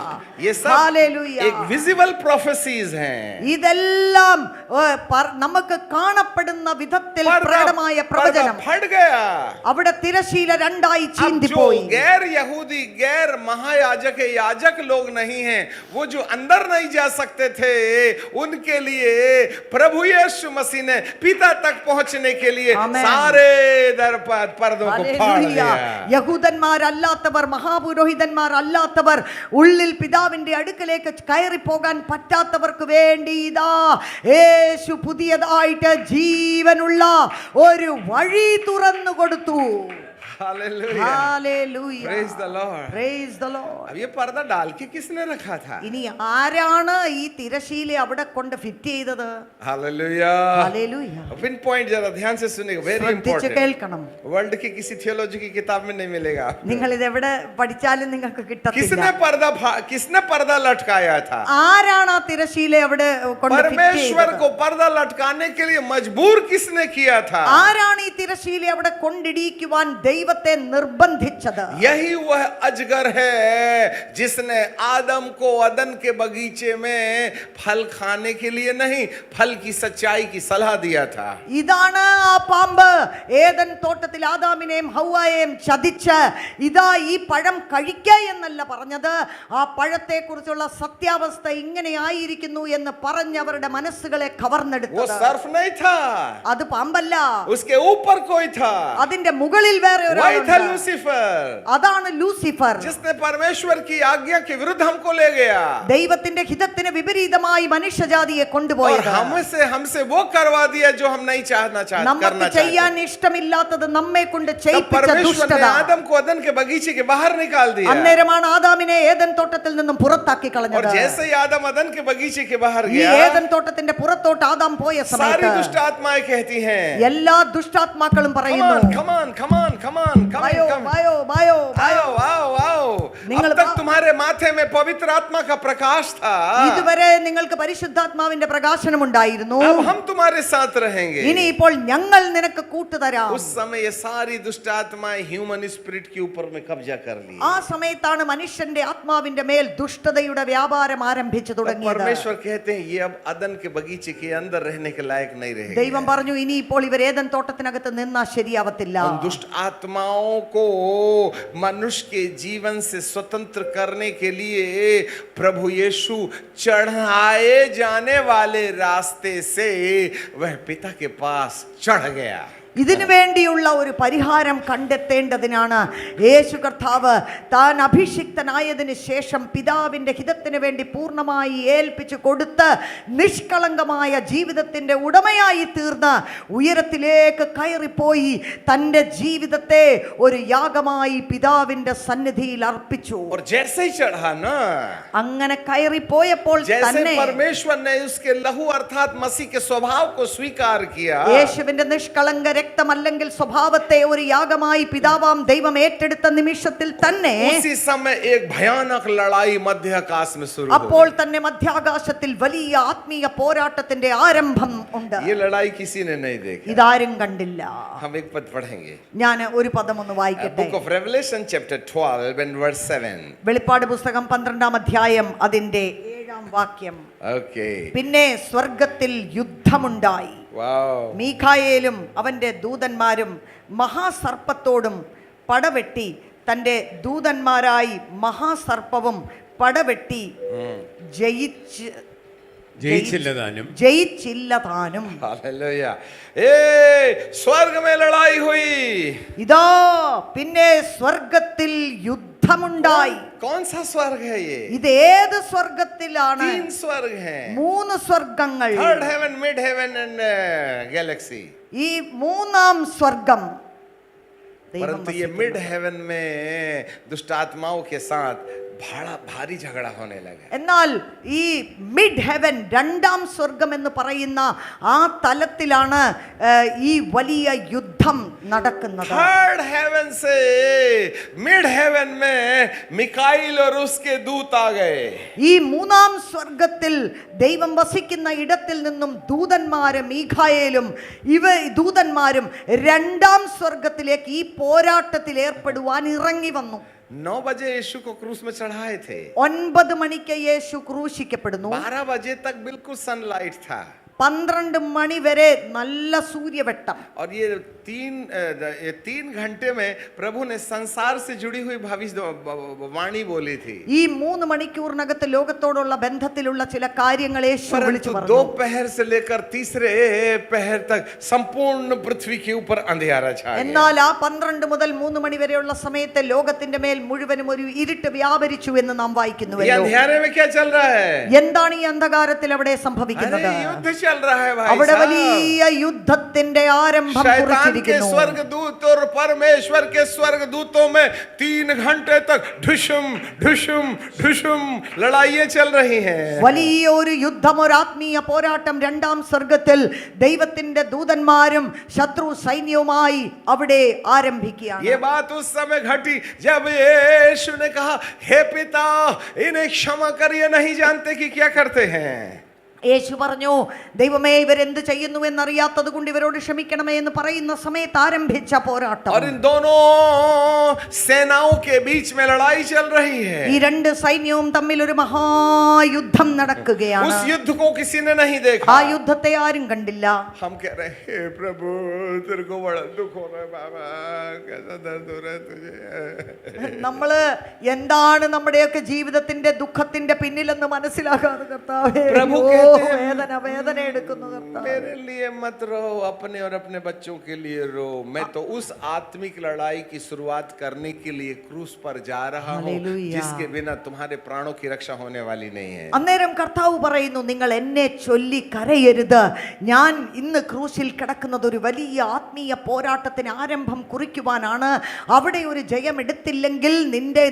ये सब ഹല്ലേലൂയ. एक विजिबल प्रोफेसीज हैं। ഇതെല്ലാം നമുക്ക് കാണപ്പെടുന്ന വിധത്തിൽ पर्दा പ്രകടമായ പ്രവചനം. फट गया। അവിടെ തിരശീല രണ്ടായി अब जो ചീന്തിപ്പോയി. गैर यहूदी, गैर महायाजक याजक लोग नहीं हैं, वो जो अंदर नहीं जा सकते थे, उनके लिए प्रभु यीशु मसीह ने पिता तक पहुंचने के लिए आमेन। सारे पर्दों को फाड़ ഹല്ലേലൂയ. दिया। യഹൂദന്മാരല്ലാത്തവർ, മഹാപുരോഹിതന്മാർ അല്ലാത്തവർ, ഉള്ളിൽ പിതാവിന്റെ അടുക്കലേക്ക് കയറി പോകാൻ പറ്റാത്തവർക്ക് വേണ്ടി ഇതാ യേശു പുതിയതായിട്ട് ജീവനുള്ള ഒരു വഴി തുറന്നു കൊടുത്തു. Hallelujah. Hallelujah. Praise the Lord. Praise the Lord. अब ये पर्दा डाल के किसने रखा था? ഇനി ആരാണ് ഈ തിരശീല അവിടെ കൊണ്ട് ഫിറ്റ് ചെയ്തത്? हालेलुया। ഹല്ലേലൂയ. पिन पॉइंट जरा ध्यान से सुनिएगा, वेरी ശ്രദ്ധിച്ച് इंपॉर्टेंट। കേൾക്കണം. वर्ल्ड की किसी थियोलॉजी की किताब में नहीं मिलेगा। നിങ്ങൾ ഇത് എവിടെ പഠിച്ചാലും നിങ്ങൾക്ക് किसने കിട്ടത്തില്ല. किसने पर्दा लटकाया था? ആരാണ് ആ തിരശീല അവിടെ കൊണ്ട് ഫിറ്റ് परमेश्वर ചെയ്തത്? को पर्दा लटकाने के लिए मजबूर किसने किया था? ആരാണ് ഈ തിരശീല അവിടെ കൊണ്ടിടിക്കുവാൻ ദൈവത്തെ നിർബന്ധിച്ചത്? यही वह अजगर है जिसने आदम को अदन के बगीचे में फल खाने के लिए नहीं, फल की सच्चाई की सलाह दिया था। ഇതാണ് ആ പാമ്പ് ഏദൻ തോട്ടത്തിൽ ആദാമിനെയും ഹവ്വായെയും ചതിച്ച് ഇതാ ഈ പഴം കഴിക്ക എന്നല്ല പറഞ്ഞത്, ആ പഴത്തെ കുറിച്ചുള്ള സത്യാവസ്ഥ ഇങ്ങനെ ആയിരിക്കുന്നു എന്ന് പറഞ്ഞ് അവരുടെ മനസ്സുകളെ वो കവർന്നെടുത്തത്. सर्फ नहीं था, അത് പാമ്പല്ല, उसके ऊपर कोई था। അതിന്റെ മുകളിൽ വേറെ था लूसीफर, അതാണ് ലൂസിഫർ. जिसने परमेश्वर की आज्ञा के विरुद्ध हमको ले गया ദൈവത്തിന്റെ ഹിതത്തിന് വിപരീതമായി മനുഷ്യജാതിയെ और കൊണ്ടുപോയത്. हमसे वो करवा दिया जो हम नहीं करना നമുക്ക് ചെയ്യാൻ ഇഷ്ടമില്ലാത്തത് നമ്മെ കൊണ്ട് ചെയ്യിപ്പിച്ച परमेश्वर ने ദുഷ്ടത. आदम को अदन के बगीचे के बाहर निकाल दिया അന്നേരമാണ് ആദാമിനെ ഏദൻ തോട്ടത്തിൽ നിന്നും പുറത്താക്കി और കളഞ്ഞത്. जैसे ही आदम अदन के बगीचे के बाहर ഈ गया, ഏദൻ തോട്ടത്തിന്റെ പുറത്തോട്ട് ആദാം പോയ सारी സമയത്ത് दुष्ट आत्माएं कहती हैं, എല്ലാ ദുഷ്ടാത്മാക്കളും പറയുന്നു, come on, come on, come on, come വായോ on, come on. വായോ വായോ आओ आओ आओ। നിങ്ങൾ अब तक तुम्हारे माथे में पवित्र आत्मा का प्रकाश था, ഇതുവരെ നിങ്ങൾക്ക് പരിശുദ്ധാത്മാവിന്റെ പ്രകാശനം ഉണ്ടായിരുന്നു. अब हम तुम्हारे साथ रहेंगे। ഇനി ഇപ്പോൾ ഞങ്ങൾ നിനക്ക് കൂട്ടുതരാം. उस समय ये सारी दुष्ट आत्माएं ह्यूमन स्पिरिट के ऊपर में कब्जा कर ली। ആ സമയത്താണ് മനുഷ്യന്റെ ആത്മാവിന്റെ മേൽ ദുഷ്ടതയുടെ വ്യാപാരം ആരംഭിച്ചു തുടങ്ങിയത്. परमेश्वर कहते हैं ये अब अदन के बगीचे के अंदर रहने के लायक नहीं रहेगा। ദൈവം പറഞ്ഞു, ഇനി ഇപ്പോൾ ഇവർ ഏദൻ തോട്ടത്തിനകത്ത് നിന്നാ ശരിയാവത്തില്ല. उन दुष्ट आत्माओं को मनुष्य के जीवन से स्वतंत्र करने के लिए प्रभु यीशु चढ़ाए जाने वाले रास्ते से वह पिता के पास चढ़ गया। ഇതിനു വേണ്ടിയുള്ള ഒരു പരിഹാരം കണ്ടെത്തേണ്ടതിനാണ് യേശു കർത്താവ് താൻ അഭിഷിക്തനായതിനു ശേഷം പിതാവിന്റെ ഹിതത്തിന് വേണ്ടി പൂർണ്ണമായി ഏൽപ്പിച്ചു കൊടുത്ത് നിഷ്കളങ്കമായ ജീവിതത്തിന്റെ ഉടമയായി തീർന്ന് ഉയരത്തിലേക്ക് കയറിപ്പോയി തന്റെ ജീവിതത്തെ ഒരു യാഗമായി പിതാവിന്റെ സന്നിധിയിൽ അർപ്പിച്ചു. और जैसे ही चढ़ा ना, അങ്ങനെ കയറിപ്പോയപ്പോൾ जैसे തന്നെ परमेश्वर ने उसके लहू अर्थात मसीह के स्वभाव को स्वीकार किया, യേശുവിന്റെ നിഷ്കളങ്ക രക്തം അല്ലെങ്കിൽ സ്വഭാവത്തെ ഒരു യാഗമായി പിതാവാം ദൈവം ഏറ്റെടുത്ത നിമിഷത്തിൽ തന്നെ उसी समय एक भयानक लड़ाई मध्य आकाश में शुरू हो അപ്പോൾ തന്നെ മധ്യാകാശത്തിൽ വലിയ ആത്മീയ പോരാട്ടത്തിന്റെ ആരംഭം ഉണ്ട്. गई। ये लड़ाई किसी ने नहीं देखी। ഇതാരും കണ്ടില്ല. हम एक पद पढ़ेंगे, ഞാൻ ഒരു പദം ഒന്ന് വായിക്കട്ടെ. Book of revelation chapter 12 and verse 7. വെളിപ്പാട് പുസ്തകം 12-ാം അധ്യായം അതിന്റെ 7-ാം വാക്യം. ओके, പിന്നെ സ്വർഗത്തിൽ യുദ്ധമുണ്ടായി. वाओ, മീഖായേലും അവന്റെ ദൂതന്മാരും മഹാസർപ്പത്തോടും പടവെട്ടി തന്റെ ദൂതന്മാരായി മഹാസർപ്പവും പടവെട്ടി ജയിച്ചില്ല താനും. ജയിച്ചില്ല താനും. हालेलुया। ए स्वर्ग में लड़ाई हुई। ഇതാ പിന്നെ സ്വർഗത്തിൽ യുദ്ധമുണ്ടായി. कौन सा स्वर्ग है ये? ഇത് ഏത് സ്വർഗത്തിലാണ്? 3 स्वर्ग हैं, 3 സ്വർഗങ്ങൾ. Third heaven, mid heaven and galaxy. ഈ 3-ാം സ്വർഗം परंतु ये मिड हेवन में दुष्ट आत्माओं के साथ भारी झगड़ा होने लगा। എന്നാൽ ഈ മിഡ് ഹെവൻ 2-ാം സ്വർഗം എന്ന് പറയുന്ന ആ തലത്തിലാണ് ഈ വലിയ യുദ്ധം നടക്കുന്നത്. थर्ड हेवन से मिड हेवन में मिकाईल और उसके दूत आ गए। ഈ 3-ാം സ്വർഗത്തിൽ ദൈവം വസിക്കുന്ന ഇടത്തിൽ നിന്നും ദൂതന്മാരും മീഖായേലും ദൂതന്മാരും 2-ാം സ്വർഗത്തിലേക്ക് ഈ പോരാട്ടത്തിൽ ഏർപ്പെടുവാൻ ഇറങ്ങി വന്നു. 9 बजे यीशु को क्रूस में चढ़ाए थे। 9 മണിക്ക് യേശു ക്രൂശിക്കപ്പെടുന്നു. 12 बजे तक बिल्कुल सनलाइट था। 12 മണി വരെ നല്ല സൂര്യവെട്ടം. और ये 3 घंटे में प्रभु ने संसार से जुड़ी हुई भविष्यवाणी बोली थी। ഈ 3 മണിക്കൂറിനകത്ത് ലോകത്തോടുള്ള ബന്ധത്തിലുള്ള ചില കാര്യങ്ങൾ യേശു വിളിച്ചു परंतु പറഞ്ഞു. दोपहर से लेकर तीसरे पहर तक संपूर्ण पृथ्वी के ऊपर अंधेरा छा गया। എന്നാൽ ആ 12 മുതൽ 3 മണി വരെയുള്ള സമയത്ത് ലോകത്തിന്റെ മേൽ മുഴുവനും ഒരു ഇരുട്ട് വ്യാപരിച്ചു എന്ന് നാം ये വായിക്കുന്നുവല്ലോ. अंधेरे में क्या चल रहा है? എന്താണ് ഈ അന്ധകാരത്തിൽ അവിടെ സംഭവിക്കുന്നത്? अरे युद्ध चल रहा है भाई അവിടെ साहब। വലിയ യുദ്ധത്തിന്റെ ആരംഭം शैतान के കുറിച്ചിരിക്കുന്നു. स्वर्गदूत और परमेश्वर के स्वर्गदूतों में 3 घंटे तक ढुशुम ढुशुम ढुशुम लड़ाइयां चल रही हैं। വലിയ ഒരു യുദ്ധം, ഒരു ആത്മീയ പോരാട്ടം 2-ാം സ്വർഗത്തിൽ ദൈവത്തിന്റെ ദൂതന്മാരും ശത്രു സൈന്യവുമായി അവിടെ ആരംഭിക്കുകയാണ്. ये बात उस समय घटी जब यीशु ने कहा, हे पिता इन्हें क्षमा कर, ये नहीं जानते कि क्या करते हैं। യേശു പറഞ്ഞു, ദൈവമേ ഇവരെന്ത് ചെയ്യുന്നു എന്നറിയാത്തത് കൊണ്ട് ഇവരോട് ക്ഷമിക്കണമേ എന്ന് പറയുന്ന സമയത്ത് ആരംഭിച്ച പോരാട്ടം. और इन दोनों सेनाओं के बीच में लड़ाई चल रही है। ഈ 2 സൈന്യവും തമ്മിൽ ഒരു മഹായുദ്ധം നടക്കുകയാണ്. उस युद्ध को किसी ने नहीं देखा। ആ യുദ്ധത്തെ ആരും കണ്ടില്ല. हम कह रहे हैं, हे प्रभु तेरे को बड़ा दुख हो रहा है बाबा, कैसा दर्द हो रहा है तुझे। നമ്മള് എന്താണ് നമ്മുടെയൊക്കെ ജീവിതത്തിന്റെ ദുഃഖത്തിന്റെ പിന്നിലെന്ന് മനസ്സിലാക്കാതെ കർത്താവേ, प्रभु അയ്യോ, कहते വേദന വേദന എടുക്കുന്നു കർത്താവേ. मेरे लिए मत रो, अपने और अपने बच्चों के लिए रो। मैं तो उस आत्मिक लड़ाई की शुरुआत करने के लिए क्रूस पर जा रहा हूँ, हालेलुया। जिसके बिना तुम्हारे प्राणों की रक्षा होने वाली नहीं है। അന്നേരം കർത്താവ് പറയുന്നു, നിങ്ങൾ എന്നെ ചൊല്ലി കരയരുത്. ഞാൻ ഇന്ന് ക്രൂശിൽ കിടക്കുന്നത് ഒരു വലിയ ആത്മീയ പോരാട്ടത്തിന് ആരംഭം കുറിക്കുവാനാണ്. അവിടെ ഒരു ജയം എടുത്തില്ലെങ്കിൽ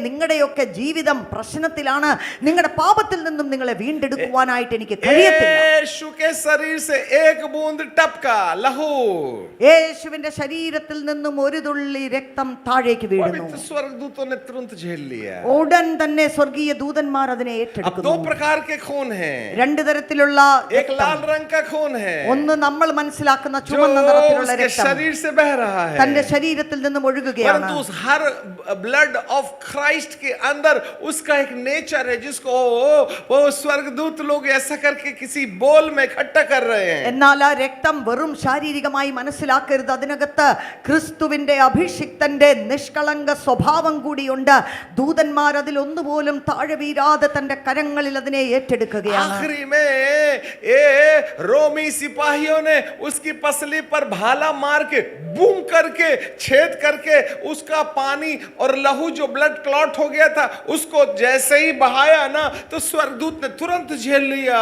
നിങ്ങളുടെയൊക്കെ ജീവിതം പ്രശ്നത്തിലാണ്. നിങ്ങളുടെ പാപത്തിൽ നിന്നും നിങ്ങളെ വീണ്ടെടുക്കുവാനായിട്ട് എനിക്ക് കഴിയത്തില്ല. यीशु के शरीर से एक बूंद टपका लहू, യേശുവിന്റെ ശരീരത്തിൽ നിന്നും ഒരു തുള്ളി രക്തം താഴേക്ക് വീഴുന്നു. पवित्र स्वर्गदूतों ने तुरंत झेल लिया। ഉടൻ തന്നെ സ്വർഗീയ ദൂതന്മാർ അതിനെ अब दो ഏറ്റെടുക്കുന്നു. प्रकार के खून हैं, രണ്ട് തരത്തിലുള്ള एक लाल रंग का खून है ഒന്ന് നമ്മൾ മനസ്സിലാക്കുന്ന जो ചുവന്ന നിറത്തിലുള്ള उसके രക്തം शरीर से बह रहा है, തന്റെ ശരീരത്തിൽ നിന്നും ഒഴുകുകയാണ്. परंतु उस हर ब्लड ऑफ क्राइस्ट के अंदर उसका एक नेचर है, जिसको वो स्वर्गदूत लोग ऐसा करके किसी बोल में इकट्ठा कर रहे हैं। എന്നാൽ ആ രക്തം വെറും ശാരീരികമായി മനസ്സിലാക്കരുത്. അതിനകത്ത് ക്രിസ്തുവിന്റെ അഭിഷിക്തന്റെ നിഷ്കളങ്ക സ്വഭാവം കൂടിയുണ്ട്. ദൂതന്മാർ അതിൽ ഒന്നുപോലും താഴെ വീഴാതെ തന്റെ കരങ്ങളിൽ അതിനെ ഏറ്റെടുക്കുകയാണ്. आखिरी में ये रोमी सिपाहियों ने उसकी पसली पर भाला मार के बूम करके छेद करके उसका पानी और लहू जो ब्लड क्लॉट हो गया था उसको जैसे ही बहाया ना, तो स्वर्गदूत ने तुरंत झेल लिया।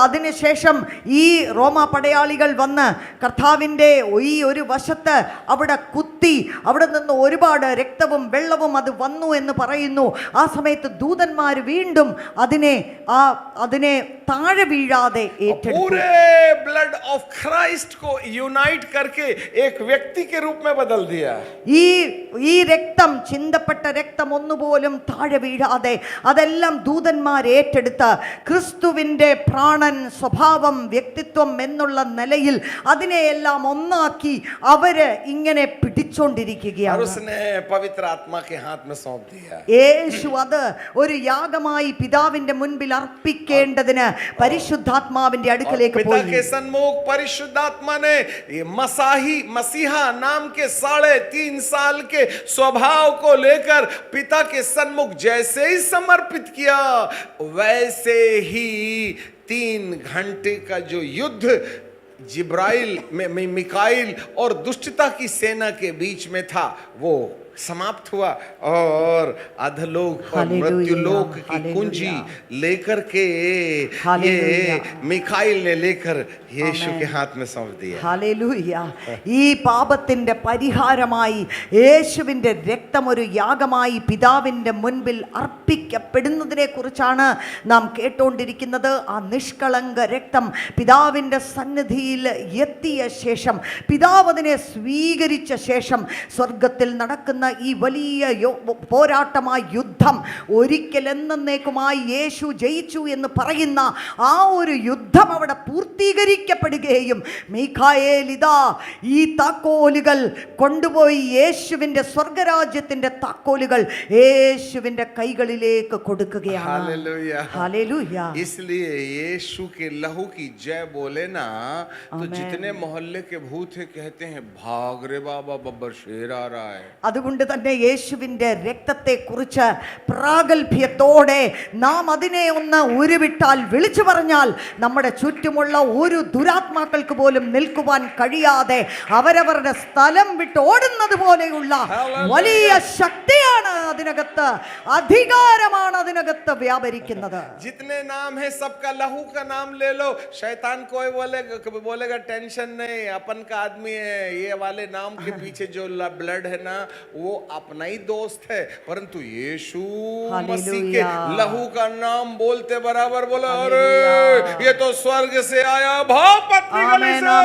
അതിനുശേഷം ഈ റോമ പടയാളികൾ വന്ന് കർത്താവിന്റെ ഈ ഒരു വശത്ത് അവിടെ കുത്തി, അവിടെ നിന്ന് ഒരുപാട് രക്തവും വെള്ളവും അത് വന്നു എന്ന് പറയുന്നു. ആ സമയത്ത് ദൂതന്മാർ വീണ്ടും അതിനെ താഴെ വീഴാതെ ഏറ്റെടുത്തു. पूरे ब्लड ऑफ क्राइस्ट को यूनाइट करके एक व्यक्ति के रूप में बदल दिया। ഈ രക്തം, ചിന്തപ്പെട്ട രക്തം ഒന്നുപോലും താഴെ വീഴാതെ അതെല്ലാം ദൂതന്മാർ ഏറ്റെടുത്ത് ക്രിസ്തുവിന്റെ പ്രാണൻ, സ്വഭാവം, വ്യക്തിത്വം എന്നുള്ള നിലയിൽ അതിനെയെല്ലാം ഒന്നാക്കി അവര് ഇങ്ങനെ और പിടിച്ചോണ്ടിരിക്കുകയാണ്. उसने पवित्र आत्मा के हाथ में सौंप दिया। യേശു അത് ഒരു യാഗമായി പിതാവിന്റെ മുൻപിൽ അർപ്പിക്കേണ്ടതിന് പരിശുദ്ധാത്മാവിന്റെ അടുക്കലേക്ക് पिता പോയി. के सन्मुख परिशुद्धात्मा ने ये मसीहा नाम के 3.5 साल के स्वभाव को लेकर पिता के सन्मुख जैसे ही समर्पित किया, वैसे ही 3 घंटे का जो युद्ध जिब्राइल में मिकाइल और दुष्टता की सेना के बीच में था, वो समाप्त हुआ और अधलोक और मृत्युलोक की कुंजी लेकर के ये मिकाइल ने लेकर यीशु के हाथ में सौंप दिया। ഹല്ലേലൂയ. ഈ പാപത്തിന്റെ പരിഹാരമായി യേശുവിന്റെ രക്തം ഒരു യാഗമായി പിതാവിന്റെ മുൻപിൽ അർപ്പിക്കപ്പെടുന്നതിനെ കുറിച്ചാണ് നാം കേട്ടുകൊണ്ടിരിക്കുന്നത്. ആ നിഷ്കളങ്ക രക്തം പിതാവിന്റെ സന്നിധിയിൽ എത്തിയ ശേഷം, പിതാവ് അതിനെ സ്വീകരിച്ച ശേഷം, സ്വർഗത്തിൽ നടക്കുന്ന ഈ വലിയ പോരാട്ടമായ യുദ്ധം ഒരിക്കൽ എന്നേക്കുമായി യേശു ജയിച്ചു എന്ന് പറയുന്ന ആ ഒരു യുദ്ധം അവിടെ പൂർത്തീകരിക്കപ്പെടുകയും മീഖായേൽ ഇതാ ഈ താക്കോലുകൾ കൊണ്ടുപോയി യേശുവിന്റെ സ്വർഗരാജ്യത്തിന്റെ താക്കോലുകൾ യേശുവിന്റെ കൈകളിലേക്ക് കൊടുക്കുകയാണ്. Hallelujah, hallelujah. इसलिए यीशु के लहू की जय बोले ना, तो जितने मोहल्ले के भूत है कहते हैं भाग रे बाबा, बब्बर शेर आ रहा है। അതുകൊണ്ട് തന്നെ യേശുവിൻ്റെ രക്തത്തെ കുറിച്ച് പ്രാഗൽഭ്യത്തോടെ നാം അതിനെ ഒന്ന് ഉരുവിട്ടാൽ, വിളിച്ചു പറഞ്ഞാൽ, നമ്മുടെ ചുറ്റുമുള്ള ഒരു ദുരാത്മാക്കൾക്ക് പോലും നിൽക്കുവാൻ കഴിയാതെ അവരവരുടെ സ്ഥലം വിട്ട് ഓടുന്നത് പോലെയുള്ള വലിയ ശക്തിയാണ് അതിനകത്ത്, അധികാരമാണ് അതിനകത്ത് വ്യാപരിക്കുന്നത്. जितने नाम है सबका लहू का नाम ले लो। शैतान कोई बोलेगा टेंशन नहीं, अपन का आदमी है, ये वाले नाम के पीछे जो ब्लड है ना वो अपना ही दोस्त है, परंतु यीशु मसीह के लहू का नाम बोलते बराबर बोलो, अरे ये तो स्वर्ग से आया भाव पत्नी गली से।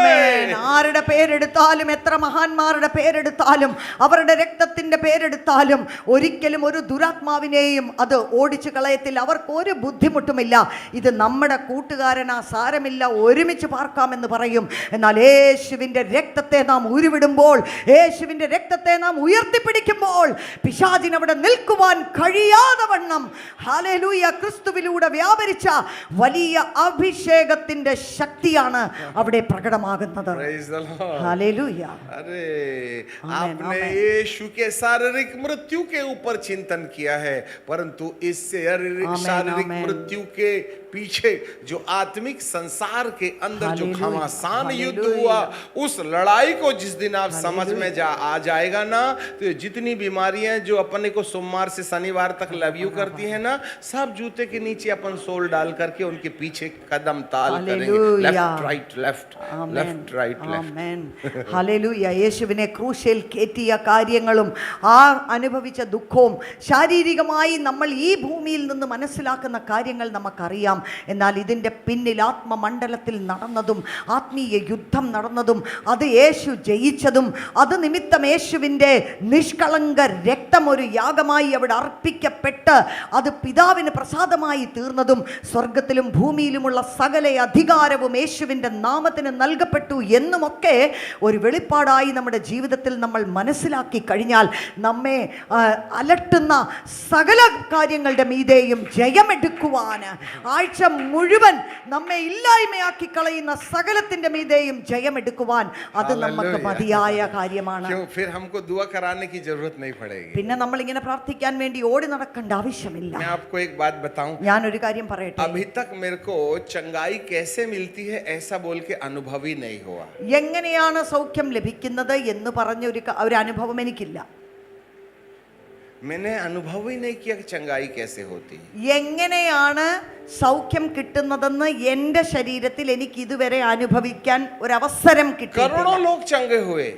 ആരുടെ പേരെടുത്താലും, എത്ര മഹാന്മാരുടെ പേരെടുത്താലും, അവരുടെ രക്തത്തിന്റെ പേരെടുത്താലും ഒരിക്കലും ഒരു ദുരാത്മാവിനെയും അത് ഓടിച്ചു കളയത്തില്ല. അവർക്ക് ഒരു ബുദ്ധിമുട്ടുമില്ല. ഇത് നമ്മുടെ കൂട്ടുകാരനാ, സാരമില്ല, ഒരുമിച്ച് പാർക്കാമെന്ന് പറയും. എന്നാൽ യേശുവിന്റെ രക്തത്തെ നാം ഉരുവിടുമ്പോൾ, യേശുവിന്റെ രക്തത്തെ നാം ഉയർത്തിപ്പിടിക്കുമ്പോൾ പിശാചിന് അവിടെ നിൽക്കുവാൻ കഴിയാതെ വണ്ണം, ഹല്ലേലൂയ, ക്രിസ്തുവിലൂടെ വ്യാപരിച്ച വലിയ അഭിഷേകത്തിന്റെ ശക്തിയാണ് അവിടെ അവിടെ പ്രകടമാകുന്നത്. Praise the Lord. ഹല്ലേലൂയ. अरे आमेन, आपने आमेन। यीशु के शारीरिक मृत्यु के ऊपर चिंतन किया है, परंतु इस आमेन, शारीरिक आमेन। मृत्यु के पीछे जो आत्मिक संसार के अंदर जो हालेलुया, घमासान युद्ध हालेलुया। हुआ, उस लड़ाई को जिस दिन आप समझ में हालेलुया। आ जाएगा ना, तो ये जितनी बीमारियां जो अपने को सोमवार से शनिवार तक लव यू करती है ना, सब जूते के नीचे अपन सोल डाल करके उनके पीछे कदम ताल करेंगे. Hallelujah. Left right left amen. Left right left. Amen. Hallelujah. യേശുവിനെ ക്രൂശിൽ കയറ്റിയ കാര്യങ്ങളും ആ അനുഭവിച്ച ദുഃഖവും ശാരീരികമായി നമ്മൾ ഈ ഭൂമിയിൽ നിന്ന് മനസ്സിലാക്കുന്ന കാര്യങ്ങൾ നമുക്കറിയാം. എന്നാൽ ഇതിൻ്റെ പിന്നിൽ ആത്മമണ്ഡലത്തിൽ നടന്നതും ആത്മീയ യുദ്ധം നടന്നതും അത് യേശു ജയിച്ചതും അത് നിമിത്തം യേശുവിൻ്റെ നിഷ്കളങ്ക രക്തം ഒരു യാഗമായി അവിടെ അർപ്പിക്കപ്പെട്ട് അത് പിതാവിന് പ്രസാദമായി തീർന്നതും സ്വർഗത്തിലും ഭൂമിയിലുമുള്ള സകല അധികാരവും യേശുവിൻ്റെ നാമത്തിന് നൽകപ്പെട്ടു എന്നുമൊക്കെ ഒരു വെളിപ്പാടായി നമ്മുടെ ജീവിതത്തിൽ നമ്മൾ മനസ്സിലാക്കി കഴിഞ്ഞാൽ നമ്മെ അലട്ടുന്ന സകല കാര്യങ്ങളുടെ മീതെയും ജയമെടുക്കുവാൻ, ആഴ്ച മുഴുവൻ നമ്മെ ഇല്ലായ്മയാക്കി കളയുന്ന സകലത്തിന്റെ മീതെയും ജയമെടുക്കുവാൻ അത് നമുക്ക് മതിയായ കാര്യമാണ്. क्यों फिर हमको दुआ कराने की जरूरत नहीं पड़ेगी. പിന്നെ നമ്മൾ ഇങ്ങനെ പ്രാർത്ഥിക്കാൻ വേണ്ടി ഓടി നടക്കേണ്ട ആവശ്യമില്ല. मैं आपको एक बात बताऊं, ഞാനൊരു കാര്യം പറയട്ടെ. अभी तक मेरे को चंगाई कैसे मिलती है ऐसा बोल के अनुभव ही नहीं हुआ. എങ്ങനെയാണ് സൗഖ്യം ലഭിക്കുന്നത് എന്ന് പറഞ്ഞ ഒരു അനുഭവം എനിക്കില്ല. मैंने अनुभव ही नहीं किया कि चंगाई कैसे होती. എങ്ങനെയാണ് സൗഖ്യം കിട്ടുന്നതെന്ന് എൻ്റെ ശരീരത്തിൽ എനിക്ക് ഇതുവരെ അനുഭവിക്കാൻ ഒരവസരം കിട്ടി. करोड़ों लोग चंगे हुए,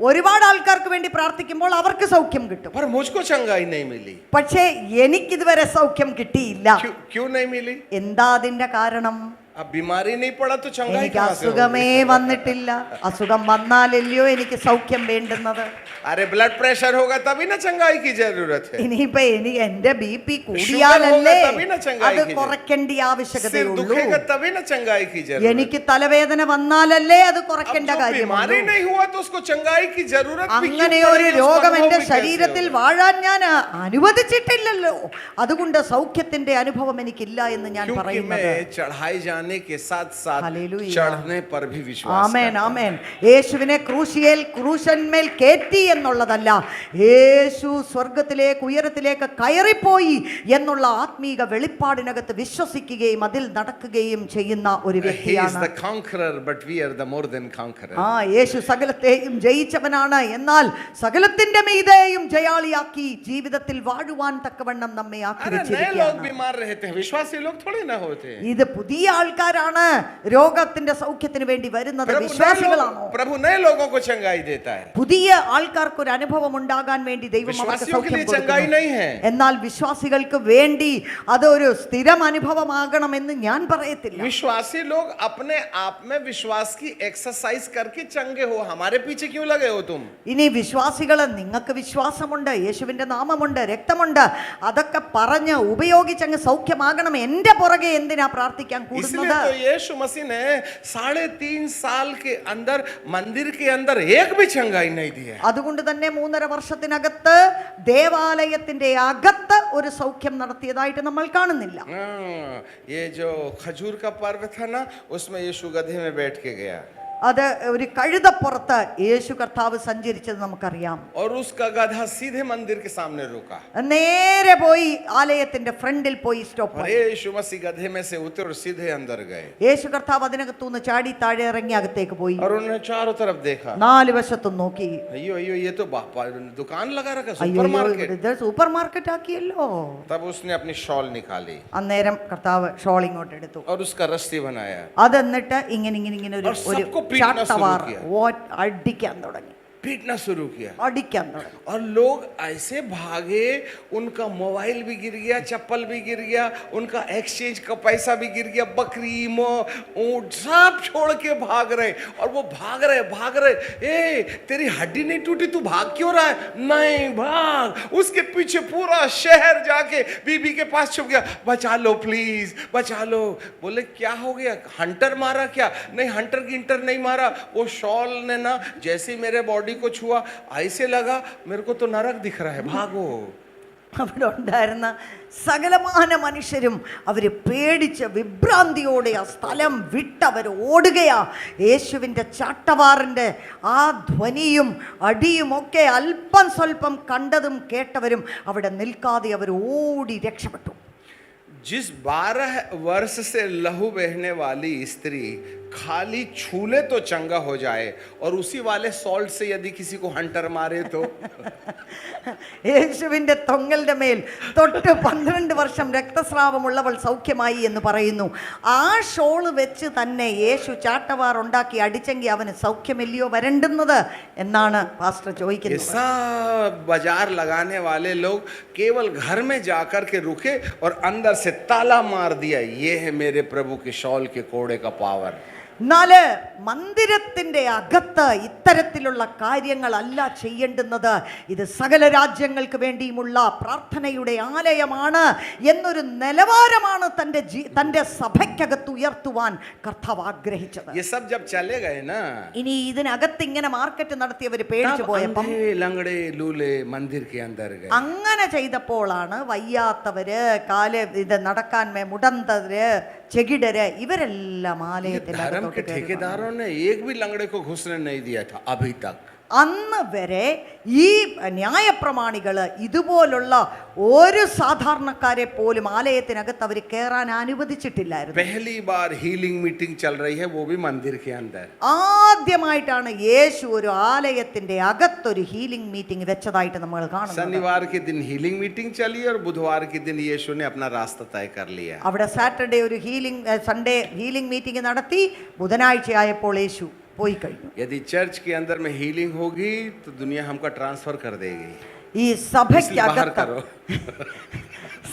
ഒരുപാട് ആൾക്കാർക്ക് വേണ്ടി പ്രാർത്ഥിക്കുമ്പോൾ അവർക്ക് സൗഖ്യം കിട്ടും. पर मुझको चंगाई नहीं मिली. പക്ഷേ എനിക്കിതുവരെ സൗഖ്യം കിട്ടിയില്ല. क्यों नहीं मिली? എന്താ അതിന്റെ കാരണം? अब बीमारी नहीं पड़ा तो चंगाई എനിക്ക് कहाँ से അസുഖമേ होगी? വന്നിട്ടില്ല. അസുഖം വന്നാലല്ലയോ എനിക്ക് സൗഖ്യം വേണ്ടുന്നത്. अरे ब्लड प्रेशर होगा तभी ना चंगाई की जरूरत है. ഇനിയിപ്പോ എന്റെ BP കൂടിയാലല്ലേ തബി ന ചങ്കായി അത് കി കുറയ്ക്കേണ്ട सिर ആവശ്യകതയുള്ളൂ. दुखेगा तभी ना चंगाई की जरूरत. എനിക്ക് തലവേദന വന്നാലല്ലേ അത് अब കുറയ്ക്കേണ്ട जो കാര്യമുള്ളൂ. बीमारी नहीं हुआ तो उसको चंगाई की जरूरत भी क्यों അങ്ങനെ ഒരു पड़ेगी? രോഗം उसको എന്റെ अनुभव भी कैसे ശരീരത്തിൽ होगा? വാഴാൻ ഞാൻ അനുവദിച്ചിട്ടില്ലല്ലോ. അതുകൊണ്ട് സൗഖ്യത്തിന്റെ അനുഭവം എനിക്കില്ല എന്ന് ഞാൻ क्योंकि പറയുന്നത്. मैं चढ़ाई जाने के साथ साथ हालेलुया। चढ़ने पर भी विश्वास ആമേൻ, करता हूं. ആമേൻ. യേശുവിനെ ക്രൂശന്മേൽ കയറ്റി എന്നുള്ളതല്ല, യേശു സ്വർഗത്തിലേക്ക് ഉയരത്തിലേക്ക് കയറിപ്പോയി എന്നുള്ള ആത്മീക വെളിപ്പാടിനകത്ത് വിശ്വസിക്കുകയും അതിൽ നടക്കുകയും ചെയ്യുന്ന ഒരു He is വ്യക്തിയാണ്. the conqueror, but we are the more than conqueror. യേശു സകലത്തെയും ജയിച്ചവനാണ്. എന്നാൽ സകലത്തിന്റെ മീതെയും ജയാളിയാക്കി ജീവിതത്തിൽ വാഴുവാൻ തക്കവണ്ണം നമ്മെ ആക്കി अरे नए लोग വെച്ചിരിക്കുകയാണ്. बीमार रहते हैं, विश्वासी लोग थोड़े ना होते हैं. ഇത് പുതിയ ആൾക്കാരാണ് രോഗത്തിന്റെ സൗഖ്യത്തിന് വേണ്ടി വരുന്നത്. വിശ്വാസികളാണോ? प्रभु नए लोगों को चंगाई देता है. പുതിയ ആൾക്കാർക്ക് ഒരു അനുഭവം ഉണ്ടാകാൻ വേണ്ടി ദൈവം അവർക്ക് विश्वासियों के സൗഖ്യം लिए चंगाई കൊടുക്കുന്നു. नहीं है. എന്നാൽ വിശ്വാസികൾക്ക് വേണ്ടി അതൊരു സ്ഥിരം അനുഭവമാകണമെന്ന് ഞാൻ പറയത്തില്ല. विश्वासी लोग अपने आप में विश्वास की एक्सरसाइज करके चंगे हो. हमारे पीछे क्यों लगे हो तुम? ഇനി വിശ്വാസികൾ, നിങ്ങൾക്ക് വിശ്വാസമുണ്ട്, യേശുവിന്റെ നാമമുണ്ട്, രക്തമുണ്ട്, അതൊക്കെ പറഞ്ഞ് ഉപയോഗിച്ചങ്ങ് സൗഖ്യമാകണം. എന്റെ പുറകെ എന്തിനാ പ്രാർത്ഥിക്കാൻ इसलिए കൂടുന്നത്? तो यीशु मसीह ने 3.5 साल के अंदर मंदिर के अंदर एक भी चंगाई नहीं दी है. അതുകൊണ്ട് തന്നെ 3.5 വർഷത്തിനകത്ത് ദേവാലയത്തിന്റെ അകത്ത് ഒരു സൗഖ്യം നടത്തിയതായിട്ട് നമ്മൾ കാണുന്നില്ല. ये जो खजूर का पर्व था ना, उसमें यीशु गधे में बैठ के गया അത് ഒരു കഴുതപ്പുറത്ത് യേശു കർത്താവ് സഞ്ചരിച്ചത് നമുക്കറിയാം. और उसका गधा सीधे मंदिर के सामने रुका. നേരെ പോയി ആലയത്തിന്റെ ഫ്രണ്ടിൽ പോയി സ്റ്റോപ്പ്. और यीशु मसीह गधे में से उतर और सीधे अंदर गए. യേശു കർത്താവ് അതിനകത്തുനിന്ന് ചാടി താഴെ ഇറങ്ങി അകത്തേക്ക് പോയി. और उन्होंने चारों तरफ देखा. 4 വശത്തും നോക്കി. अयो अयो ये तो दुकान लगा रखा, അയ്യോ, सुपरमार्केट. ഇത് സൂപ്പർ മാർക്കറ്റ് ആക്കിയല്ലോ. तब उसने अपनी शॉल निकाली അന്നേരം കർത്താവ് ഷോൾ ഇങ്ങോട്ട് എടുത്തു. और उसका रस्सी बनाया. അത് എന്നിട്ട് ഇങ്ങനെ ഒരു और सबको पीटना शुरू ചാട്ടവാർ किया. അടിക്കാൻ തുടങ്ങി. पीटना शुरू किया. അടിക്കാൻ തുടങ്ങി. और लोग ऐसे भागे, उनका मोबाइल भी गिर गया, चप्पल भी गिर गया, उनका एक्सचेंज का पैसा भी गिर गया, बकरी ऊंट सब छोड़ के भाग रहे. और वो भाग रहे. ए तेरी हड्डी नहीं टूटी, तू भाग क्यों रहा है? नहीं भाग. उसके पीछे पूरा शहर जाके बीबी के पास छुप गया. बचा लो प्लीज, बचा लो. बोले क्या हो गया? हंटर मारा क्या? नहीं, हंटर गिंटर नहीं मारा. वो शॉल ने ना जैसे मेरे बॉडी को छुआ, ऐसे लगा मेरे को तो नरक दिख रहा है, भागो. അവിടെ ഉണ്ടായിരുന്ന സകലമാന മനുഷ്യരും അവർ പേടിച്ച് വിഭ്രാന്തിയോടെ ആ സ്ഥലം വിട്ടവർ ഓടുകയാ. യേശുവിൻ്റെ ചാട്ടവാറിൻ്റെ ആ ധ്വനിയും അടിയുമൊക്കെ അല്പം സ്വല്പം കണ്ടതും കേട്ടവരും അവിടെ നിൽക്കാതെ അവർ ഓടി രക്ഷപ്പെട്ടു. जिस 12 वर्ष से लहू बहने वाली स्त्री खाली छूले तो चंगा हो जाए, और उसी वाले सॉल्ट से यदि किसी को हंटर मारे तो യേശുവിൻ്റെ തൊങ്ങലിൻ്റെ മേൽ തൊട്ട് 12 വർഷം രക്തസ്രാവമുള്ളവൾ സൗഖ്യമായി എന്ന് പറയുന്നു. ആ ഷോള് വെച്ച് തന്നെ യേശു ചാട്ടവാർ ഉണ്ടാക്കി അടിച്ചെങ്കിൽ അവന് സൗഖ്യമില്ലയോ വരണ്ടുന്നത് എന്നാണ് പാസ്റ്റർ ये ചോദിക്കുന്നത്. सब बाजार लगाने वाले लोग केवल घर में जाकर के रुके और अंदर से ताला मार दिया, ये है मेरे प्रभु के शॉल के कोड़े का पावर. എന്നാല് മന്ദിരത്തിൻ്റെ അകത്ത് ഇത്തരത്തിലുള്ള കാര്യങ്ങളല്ല ചെയ്യേണ്ടുന്നത്. ഇത് സകല രാജ്യങ്ങൾക്ക് വേണ്ടിയുമുള്ള പ്രാർത്ഥനയുടെ ആലയമാണ് എന്നൊരു നിലവാരമാണ് തൻ്റെ സഭയ്ക്കകത്ത് ഉയർത്തുവാൻ കർത്താവ് ആഗ്രഹിച്ചത്. ये सब जब चले गए ना, ഇനി ഇതിനകത്ത് ഇങ്ങനെ മാർക്കറ്റ് നടത്തിയവർ പേടിച്ചു പോയപ്പം अंधे लंगड़े लूले मंदिर के अंदर गए. അങ്ങനെ ചെയ്തപ്പോഴാണ് വയ്യാത്തവര് ഇത് നടക്കാൻ മുടന്തവര് ചെകിടര് ഇവരെല്ലാം ആലയത്തിൽ के ठेकेदारों ने एक भी लंगड़े को घुसने नहीं दिया था अभी तक. അന്ന് വരെ ഈ ന്യായപ്രമാണികൾ ഇതുപോലുള്ള ഒരു സാധാരണക്കാരെ പോലും ആലയത്തിനകത്ത് അവർ കയറാൻ അനുവദിച്ചിട്ടില്ലായിരുന്നു. पहली बार हीलिंग मीटिंग चल रही है, वो भी मंदिर के अंदर. ആദ്യമായിട്ടാണ് യേശു ഒരു ആലയത്തിന്റെ അകത്തൊരു ഹീലിംഗ് മീറ്റിംഗ് വെച്ചതായിട്ട് നമ്മൾ കാണുന്നത്. शनिवार के दिन हीलिंग मीटिंग चली और बुधवार के दिन यीशु ने अपना रास्ता तय कर लिया. അവിടെ സാറ്റർഡേ ഒരു സൺഡേ ഹീലിംഗ് മീറ്റിംഗ് നടത്തി. ബുധനാഴ്ചയായപ്പോൾ യേശു പോയി കഴിഞ്ഞു. यदि चर्च के अंदर में हीलिंग होगी तो दुनिया हमको ट्रांसफर कर देगी. ഈ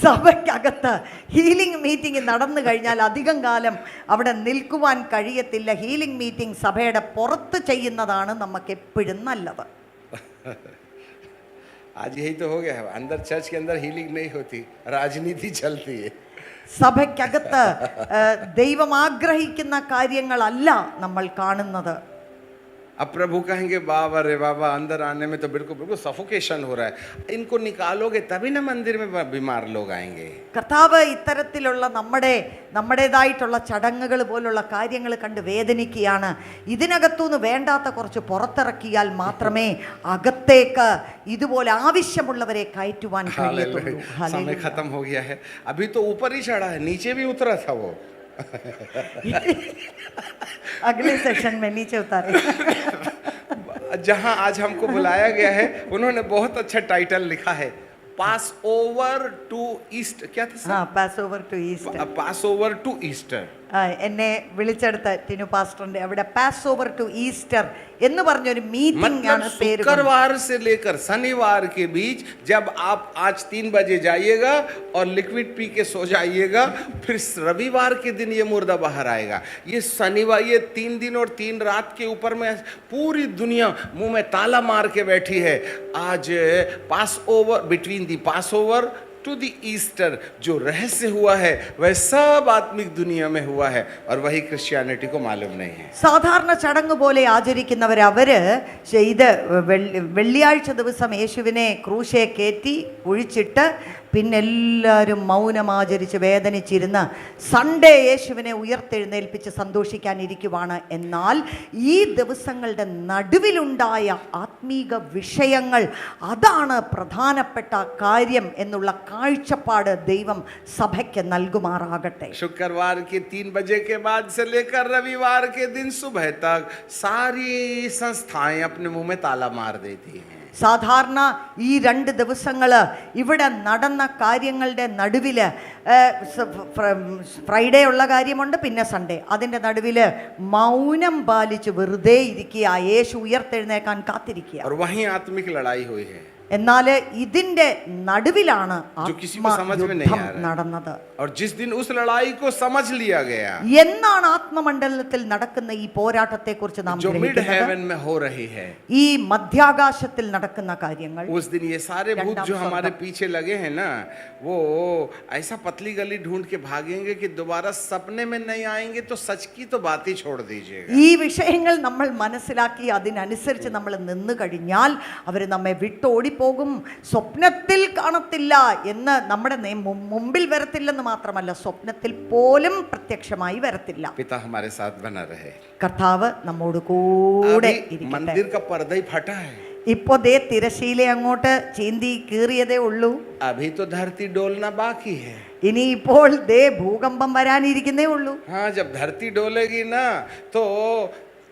സഭയ്ക്കകത്ത് ഹീലിംഗ് മീറ്റിംഗ് നടന്നു കഴിഞ്ഞാൽ അധികം കാലം അവിടെ നിൽക്കുവാൻ കഴിയത്തില്ല. ഹീലിംഗ് മീറ്റിംഗ് സഭയുടെ പുറത്ത് ചെയ്യുന്നതാണ് നമുക്ക് എപ്പോഴും നല്ലത്. आज यही तो हो गया है, अंदर चर्च के अंदर हीलिंग नहीं होती, राजनीति चलती है. സഭയ്ക്കകത്ത് ദൈവം ആഗ്രഹിക്കുന്ന കാര്യങ്ങളല്ല നമ്മൾ കാണുന്നത്. अब प्रभु कहेंगे बाबा रे बाबा, अंदर आने में तो बिल्कुल बिल्कुल सफोकेशन हो रहा है, इनको निकालोगे तभी ना मंदिर में बीमार लोग आएंगे. കർത്താവ് ഇത്തരത്തിലുള്ള നമ്മുടേതായിട്ടുള്ള ചടങ്ങുകൾ പോലുള്ള കാര്യങ്ങൾ കണ്ട് വേദനിക്കുകയാണ്. ഇതിനകത്തുനിന്ന് വേണ്ടാത്ത കുറച്ച് പുറത്തിറക്കിയാൽ മാത്രമേ അകത്തേക്ക് ഇതുപോലെ ആവശ്യമുള്ളവരെ കയറ്റുവാൻ കഴിയത്തുള്ളൂ. समय खत्म हो गया है, अभी तो ऊपर ही चढ़ा है, नीचे भी उतरा था वो. अगले सेशन में नीचे उतारे. जहां आज हमको बुलाया गया है, उन्होंने बहुत अच्छा टाइटल लिखा है, पास ओवर टू ईस्ट. क्या था? हाँ, Passover to east. Passover to Easter. എന്നെ വിളിച്ചെടുത്ത ടിനു പാസ്റ്ററിന്റെ അവിടെ പാസ് ഓവർ ടു ഈസ്റ്റർ എന്ന് പറഞ്ഞൊരു മീറ്റിംഗ് ആണ് പേര്. शुक्रवार से लेकर शनिवार के बीच जब आप आज 3 बजे जाइएगा और लिक्विड पी के सो जाइएगा, फिर रविवार के दिन ये मुर्दा बाहर आएगा. ये शनिवार, ये 3 दिन और 3 रात के ऊपर में पूरी दुनिया मुंह में ताला मार के बैठी है. आज Passover, between the Passover to the Easter जो रहस्य हुआ है वह सब आत्मिक दुनिया में हुआ है, और वही क्रिश्चियनिटी को मालूम नहीं है. സാധാരണ ചടങ്ങ് പോലെ ആചരിക്കുന്നവർ അവര് ഇത് വെള്ളിയാഴ്ച ദിവസം യേശുവിനെ ക്രൂശെ കയറ്റി കുഴിച്ചിട്ട് പിന്നെ എല്ലാവരും മൗനമാചരിച്ച് വേദനിച്ചിരുന്ന് സൺഡേ യേശുവിനെ ഉയർത്തെഴുന്നേൽപ്പിച്ച് സന്തോഷിക്കാനിരിക്കുവാണ്. എന്നാൽ ഈ ദിവസങ്ങളുടെ നടുവിലുണ്ടായ ആത്മീക വിഷയങ്ങൾ, അതാണ് പ്രധാനപ്പെട്ട കാര്യം എന്നുള്ള കാഴ്ചപ്പാട് ദൈവം സഭയ്ക്ക് നൽകുമാറാകട്ടെ. शुक्रवार के 3 बजे के बाद से लेकर रविवार के दिन सुबह तक सारी संस्थाएं अपने मुंह में ताला मार देती हैं. സാധാരണ ഈ 2 ദിവസങ്ങൾ ഇവിടെ നടന്ന കാര്യങ്ങളുടെ നടുവിൽ ഫ്രൈഡേ ഉള്ള കാര്യമുണ്ട്, പിന്നെ സൺഡേ. അതിൻ്റെ നടുവിൽ മൗനം പാലിച്ച് വെറുതെ ഇരിക്കുക, യേശു ഉയർത്തെഴുന്നേക്കാൻ കാത്തിരിക്കുക. और वहीं आत्मिक लड़ाई हुई है. എന്നാൽ ഇതിൻ്റെ നടുവിലാണ് ആത്മയുദ്ധം നടന്നത്. और जिस दिन उस लड़ाई को समझ लिया गया, എന്നാണ് ആത്മമണ്ഡലത്തിൽ നടക്കുന്ന ഈ പോരാട്ടത്തെ കുറിച്ച് നാം जो मिड हेवन में हो रही है, ഈ മധ്യാകാശത്തിൽ നടക്കുന്ന കാര്യങ്ങൾ. उस दिन ये सारे भूत जो हमारे पीछे लगे हैं ना, वो ऐसा पतली गली ढूंढ के भागेंगे कि दोबारा सपने में नहीं आएंगे, तो सच की तो बात ही छोड़ दीजिएगा. ഈ വിഷയങ്ങൾ നമ്മൾ മനസ്സിലാക്കി അതിനനുസരിച്ച് നമ്മൾ നിന്ന് കഴിഞ്ഞാൽ അവർ നമ്മെ വിട്ടോടി ഓടിപ്പോകും, സ്വപ്നത്തിൽ കാണത്തില്ല എന്ന് നമ്മുടെ മുമ്പിൽ വരത്തില്ലെന്ന് മാത്രമല്ല, സ്വപ്നത്തിൽ പോലും പ്രത്യക്ഷമായി വരത്തില്ല. पिता हमारे साथ बना रहे. കർത്താവ് നമ്മോട് കൂടെ अभी ഇരിക്കട്ടെ. मंदिर का पर्दा ही फटा है. ഇപ്പോ ദേ തിരശീല അങ്ങോട്ട് ചീന്തി കീറിയതേ ഉള്ളൂ. अभी तो धरती डोलना बाकी है. ഇനിയിപ്പോൾ ദേ ഭൂകമ്പം വരാനിരിക്കുന്നേ ഉള്ളൂ. हाँ, जब धरती डोलेगी ना तो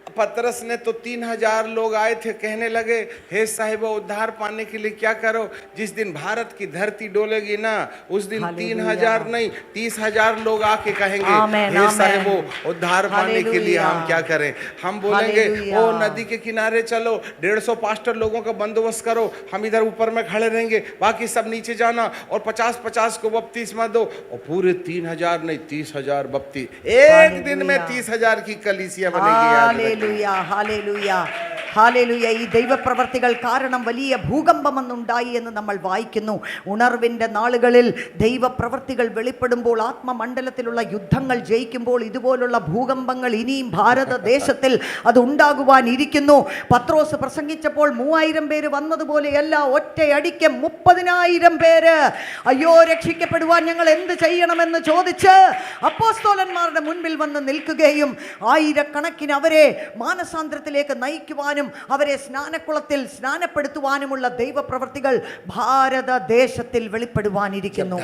पतरस ने तो 3000 लोग आए थे, कहने लगे हे साहिब उद्धार पाने के लिए क्या करो. जिस दिन भारत की धरती डोलेगी ना उस दिन 3000 नहीं 30,000 लोग आके कहेंगे हे साहिब उद्धार पाने के लिए हम क्या करें. हम बोलेंगे ओ नदी के किनारे चलो, 150 पास्टर लोगों का बंदोबस्त करो, हम इधर ऊपर में खड़े रहेंगे, बाकी सब नीचे जाना और 50-50 को बपतिस्मा दो. और पूरे 3000 नहीं 30,000 बपति एक दिन में 30,000 की कलीसिया बनेगी. Hallelujah, hallelujah, hallelujah. ഈ ദൈവപ്രവർത്തികൾ കാരണം വലിയ ഭൂകമ്പമൊന്നുണ്ടായി എന്ന് നമ്മൾ വായിക്കുന്നു. ഉണർവിൻ്റെ നാളുകളിൽ ദൈവപ്രവർത്തികൾ വെളിപ്പെടുമ്പോൾ, ആത്മമണ്ഡലത്തിലുള്ള യുദ്ധങ്ങൾ ജയിക്കുമ്പോൾ ഇതുപോലുള്ള ഭൂകമ്പങ്ങൾ ഇനിയും ഭാരതദേശത്തിൽ അത് ഉണ്ടാകുവാനിരിക്കുന്നു. പത്രോസ് പ്രസംഗിച്ചപ്പോൾ 3000 പേര് വന്നതുപോലെയല്ല, ഒറ്റയടിക്ക് 30,000 പേര് അയ്യോ രക്ഷിക്കപ്പെടുവാൻ ഞങ്ങൾ എന്ത് ചെയ്യണമെന്ന് ചോദിച്ച് അപ്പോസ്തലന്മാരുടെ മുൻപിൽ വന്ന് നിൽക്കുകയും ആയിരക്കണക്കിന് അവരെ മാനസാന്തരത്തിലേക്ക് നയിക്കുവാനും അവരെ സ്നാനക്കുളത്തിൽ സ്നാനപ്പെടുത്തുവാനുമുള്ള ദൈവപ്രവർത്തികൾ ഭാരതദേശത്തിൽ വെളിപ്പെടുവാനിരിക്കുന്നു.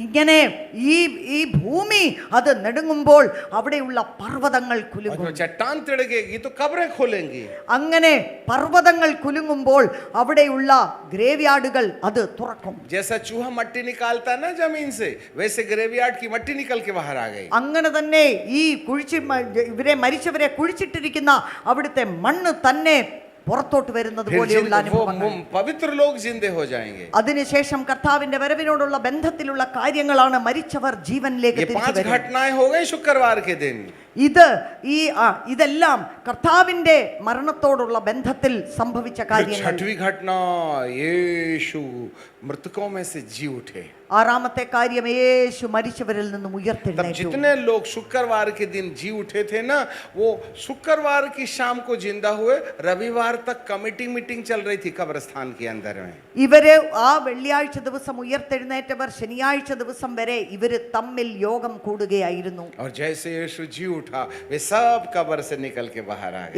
ഇങ്ങനെ ഈ ഭൂമി അത് നെടുങ്ങുമ്പോൾ അവിടെയുള്ള പർവ്വതങ്ങൾ കുലുങ്ങും. അങ്ങനെ പർവ്വതങ്ങൾ കുലുങ്ങുമ്പോൾ അവിടെയുള്ള ഗ്രേവ്യാർഡുകൾ അത് തുറക്കും. അങ്ങനെ തന്നെ ഈ ഇവരെ മരിച്ചവരെ കുഴിച്ചിട്ടിരിക്കുന്ന അവിടുത്തെ മണ്ണ് തന്നെ പുറത്തോട്ട് വരുന്നത് പോലെയുള്ള അനുഭവങ്ങൾ. പവിത്ര ലോക് ജിന്ദേ ഹോ ജായേംഗേ. അതിനുശേഷം കർത്താവിന്റെ വരവിനോടുള്ള ബന്ധത്തിലുള്ള കാര്യങ്ങളാണ് മരിച്ചവർ ജീവനിലേക്ക് തിരിച്ചു വരുന്നത്. 5 घटनाएं हो गई शुक्रवार के दिन. ഇതെല്ലാം കർത്താവിന്റെ മരണത്തോടുള്ള ബന്ധത്തിൽ സംഭവിച്ച കാര്യങ്ങൾ. 6वीं घटना യേശു मृतकों में से जी उठे. ആറാമത്തെ കാര്യം യേശു മരിച്ചവരിൽ നിന്നും ഉയർത്തെഴുന്നേറ്റു. जितने लोग शुक्रवार के दिन जी उठे थे ना, वो शुक्रवार की शाम को जिंदा हुए. रविवार तक कमेटी मीटिंग चल रही थी कब्रिस्तान के अंदर में. ഇവര് ആ വെള്ളിയാഴ്ച ദിവസം ഉയർത്തെഴുന്നേറ്റവർ ശനിയാഴ്ച ദിവസം വരെ ഇവര് തമ്മിൽ യോഗം കൂടുകയായിരുന്നു. और जैसे यीशु जी उठा वे सब कब्र से निकल के बाहर आ गए.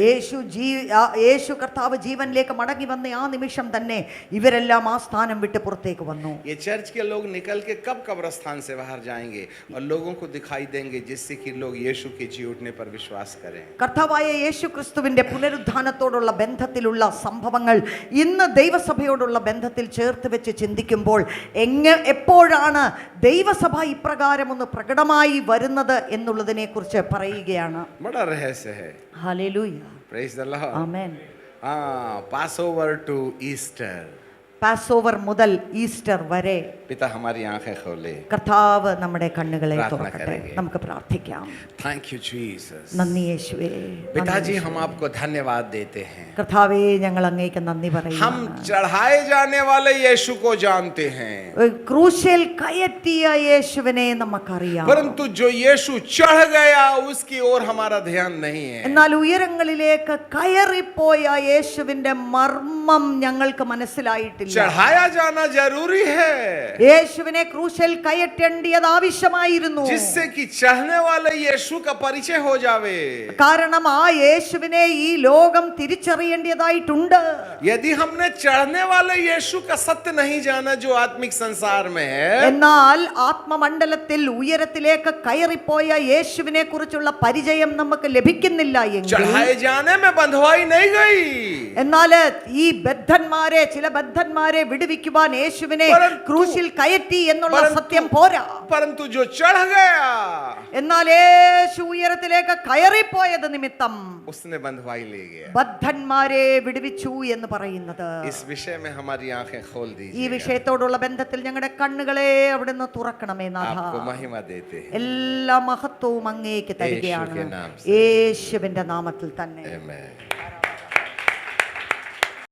യേശു കർത്താവ് ജീവനിലേക്ക് മടങ്ങി വന്ന ആ നിമിഷം തന്നെ ഇവരെല്ലാം ആ സ്ഥാനം വിട്ട് പുറത്തേക്ക് വന്നു. ये चर्च के लोग निकल के कब कब्रिस्तान से बाहर जाएंगे और लोगों को दिखाई देंगे जिससे कि लोग यीशु के जी उठने पर विश्वास करें. കർത്താവായ യേശു ക്രിസ്തുവിന്റെ പുനരുദ്ധാനത്തോടുള്ള ബന്ധത്തിലുള്ള സംഭവങ്ങൾ ഇന്ന് ദൈവസഭയോടുള്ള ബന്ധത്തിൽ ചേർത്ത് വെച്ച് ചിന്തിക്കുമ്പോൾ എപ്പോഴാണ് ദൈവസഭ ഇപ്രകാരം ഒന്ന് പ്രകടമായി വരുന്നത് എന്നുള്ളതിനെ കുറിച്ച് പറയുകയാണ്. बड़ा रहस्य है. Hallelujah. Praise the Lord. Amen. Passover to Easter. പാസ്ഓവർ മുതൽ ഈസ്റ്റർ വരെ पिता हमारी आंखें खोले. കർത്താവ് നമ്മുടെ കണ്ണുകളെ തുറക്കട്ടെ. നമുക്ക് പ്രാർത്ഥിക്കാം. Thank you Jesus. നന്ദി യേശുവേ. पिताजी हम आपको धन्यवाद देते हैं. കർത്താവേ ഞങ്ങൾ അങ്ങേക്ക് നന്ദി പറയുന്നു. हम चढ़ाए जाने वाले यीशु को जानते हैं. ക്രൂശിൽ കയറ്റിയ യേശുവിനെ നമുക്കറിയാം. परंतु जो यीशु चढ़ गया उसकी ओर हमारा ध्यान नहीं है. എന്നാൽ ഉയരങ്ങളിലേക്ക് കയറിപ്പോയ യേശുവിന്റെ മർമ്മം ഞങ്ങൾക്ക് മനസ്സിലായിട്ടില്ല. चढ़ाया जाना जरूरी है. യേശുവിനെ ക്രൂശിൽ കയറ്റേണ്ടത് ആവശ്യമായിരുന്നു. जिससे कि चढ़ने वाले यीशु का परिचय हो जावे. കാരണം ആ യേശുവിനെ ഈ ലോകം തിരിച്ചറിയേണ്ടതായിട്ടുണ്ട്. यदि हमने चढ़ने वाले यीशु का सत्य नहीं जाना जो आत्मिक संसार में है, എന്നാൽ ആത്മമണ്ഡലത്തിൽ ഉയരത്തിലേക്ക് കയറിപ്പോയ യേശുവിനെ കുറിച്ചുള്ള പരിചയം നമുക്ക് ലഭിക്കുന്നില്ല എങ്കിൽ, चढ़ाए जाने में बंधवाई नहीं गई. എന്നാൽ ഈ ചില ബദ്ധന്മാരെ വിടുവിക്കുവാൻ യേശുവിനെ ക്രൂശിൽ കയറ്റി എന്നുള്ള സത്യം പോരാ. परंतु जो चढ़ गया, എന്നാൽ യേശു ഉയരത്തിലേക്ക് കയറിപ്പോയത് നിമിത്തം उसने बंधवाई ले गया. ബദ്ധന്മാരെ വിടുവിച്ചു എന്ന് പറയുന്നത്. इस विषय में हमारी आंखें खोल ഈ दीजिए. വിഷയത്തോടുള്ള ബന്ധത്തിൽ ഞങ്ങളുടെ കണ്ണുകളെ അവിടുന്ന് തുറക്കണമേ നാഥ. आपको महिमा देते हैं. എല്ലാ മഹത്വവും അങ്ങേക്ക് തരികയാണ് യേശുവിന്റെ നാമത്തിൽ. യേശുവിന്റെ നാമത്തിൽ തന്നെ. Amen.